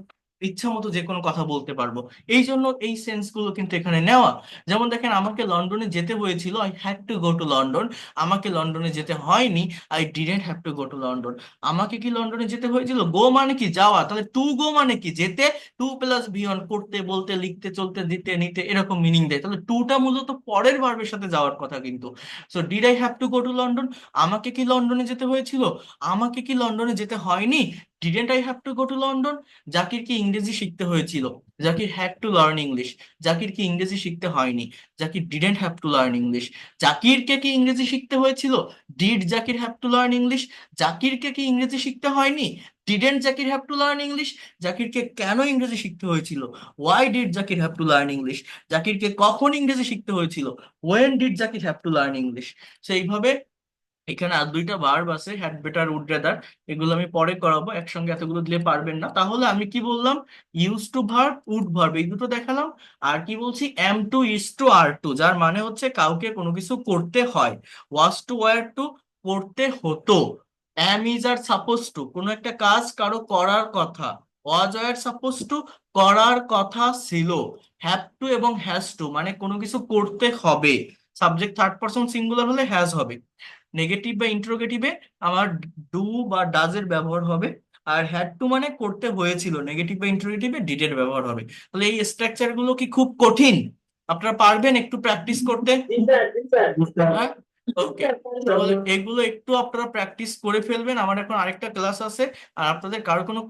ইচ্ছা মতো যে কোনো কথা বলতে পারবো। এই জন্য এই সেন্স গুলো কিন্তু এখানে নেওয়া। যেমন দেখেন, আমাকে লন্ডনে যেতে হয়েছিল, I had to go to London. আমাকে লন্ডনে যেতে হয়নি, I didn't have to go to London. আমাকে কি লন্ডনে যেতে হয়েছিল? গো মানে কি? যাওয়া। তাহলে টু গো মানে কি? যেতে। টু প্লাস বি অন, করতে বলতে লিখতে চলতে দিতে নিতে, এরকম মিনিং দেয়। তাহলে টুটা মূলত পরের ভার্বের সাথে যাওয়ার কথা কিন্তু। So did I have to go to London? আমাকে কি লন্ডনে যেতে হয়েছিল? আমাকে কি লন্ডনে যেতে হয়নি? Didn't I have to go to London? জাকির কি ইংরেজি শিখতে হয়েছিল? Zakir had to learn English. জাকির কি ইংরেজি শিখতে হয়নি? Zakir didn't have to learn English. জাকিরকে কি ইংরেজি শিখতে হয়েছিল? Did Zakir have to learn English? জাকিরকে কি ইংরেজি শিখতে হয়নি? Didn't Zakir have to learn English. জাকিরকে কেন ইংরেজি শিখতে হয়েছিল? Why did Zakir have to learn English? জাকিরকে কখন ইংরেজি শিখতে হয়েছিল? When did Zakir have to learn English? সেইভাবে এখানে আর দুইটা ভার্ব আছে, হ্যাড বেটার উড রেদার, এগুলো আমি পরে করাবো, একসঙ্গে এতগুলো দিলে পারবেন না। তাহলে আমি কি বললাম? Use to verb, would verb, এই দুটো দেখালাম। আর কি বলছি? Am to, is to, are to, যার মানে হচ্ছে কাউকে কোনো কিছু করতে হয়। ওয়াজ টু, ওয়্যার টু, করতে হতো। Am, is are suppose to, কোনো একটা কাজ কারো করার কথা। ওয়াজ, ওয়্যার, সাপোজ টু, করার কথা ছিল। হ্যাভ টু এবং হ্যাজ টু মানে কোনো কিছু করতে হবে। সাবজেক্ট থার্ড পারসন সিঙ্গুলার হলে হ্যাজ হবে। নেগেটিভ বা ইন্টারোগেটিভে আমার ডু বা ডাজ এর ব্যবহার হবে। আর হ্যাড টু মানে করতে হয়েছিল, নেগেটিভ বা ইন্টারোগেটিভে ডিড এর ব্যবহার হবে। তাহলে এই স্ট্রাকচার গুলো কি খুব কঠিন? আপনারা পারবেন একটু প্র্যাকটিস করতে? হ্যাঁ, ওকে। তাহলে এগুলো একটু আপনারা প্র্যাকটিস করে ফেলবেন, আমার এখন আরেকটা ক্লাস আছে। আর আপনাদের কারো কোনো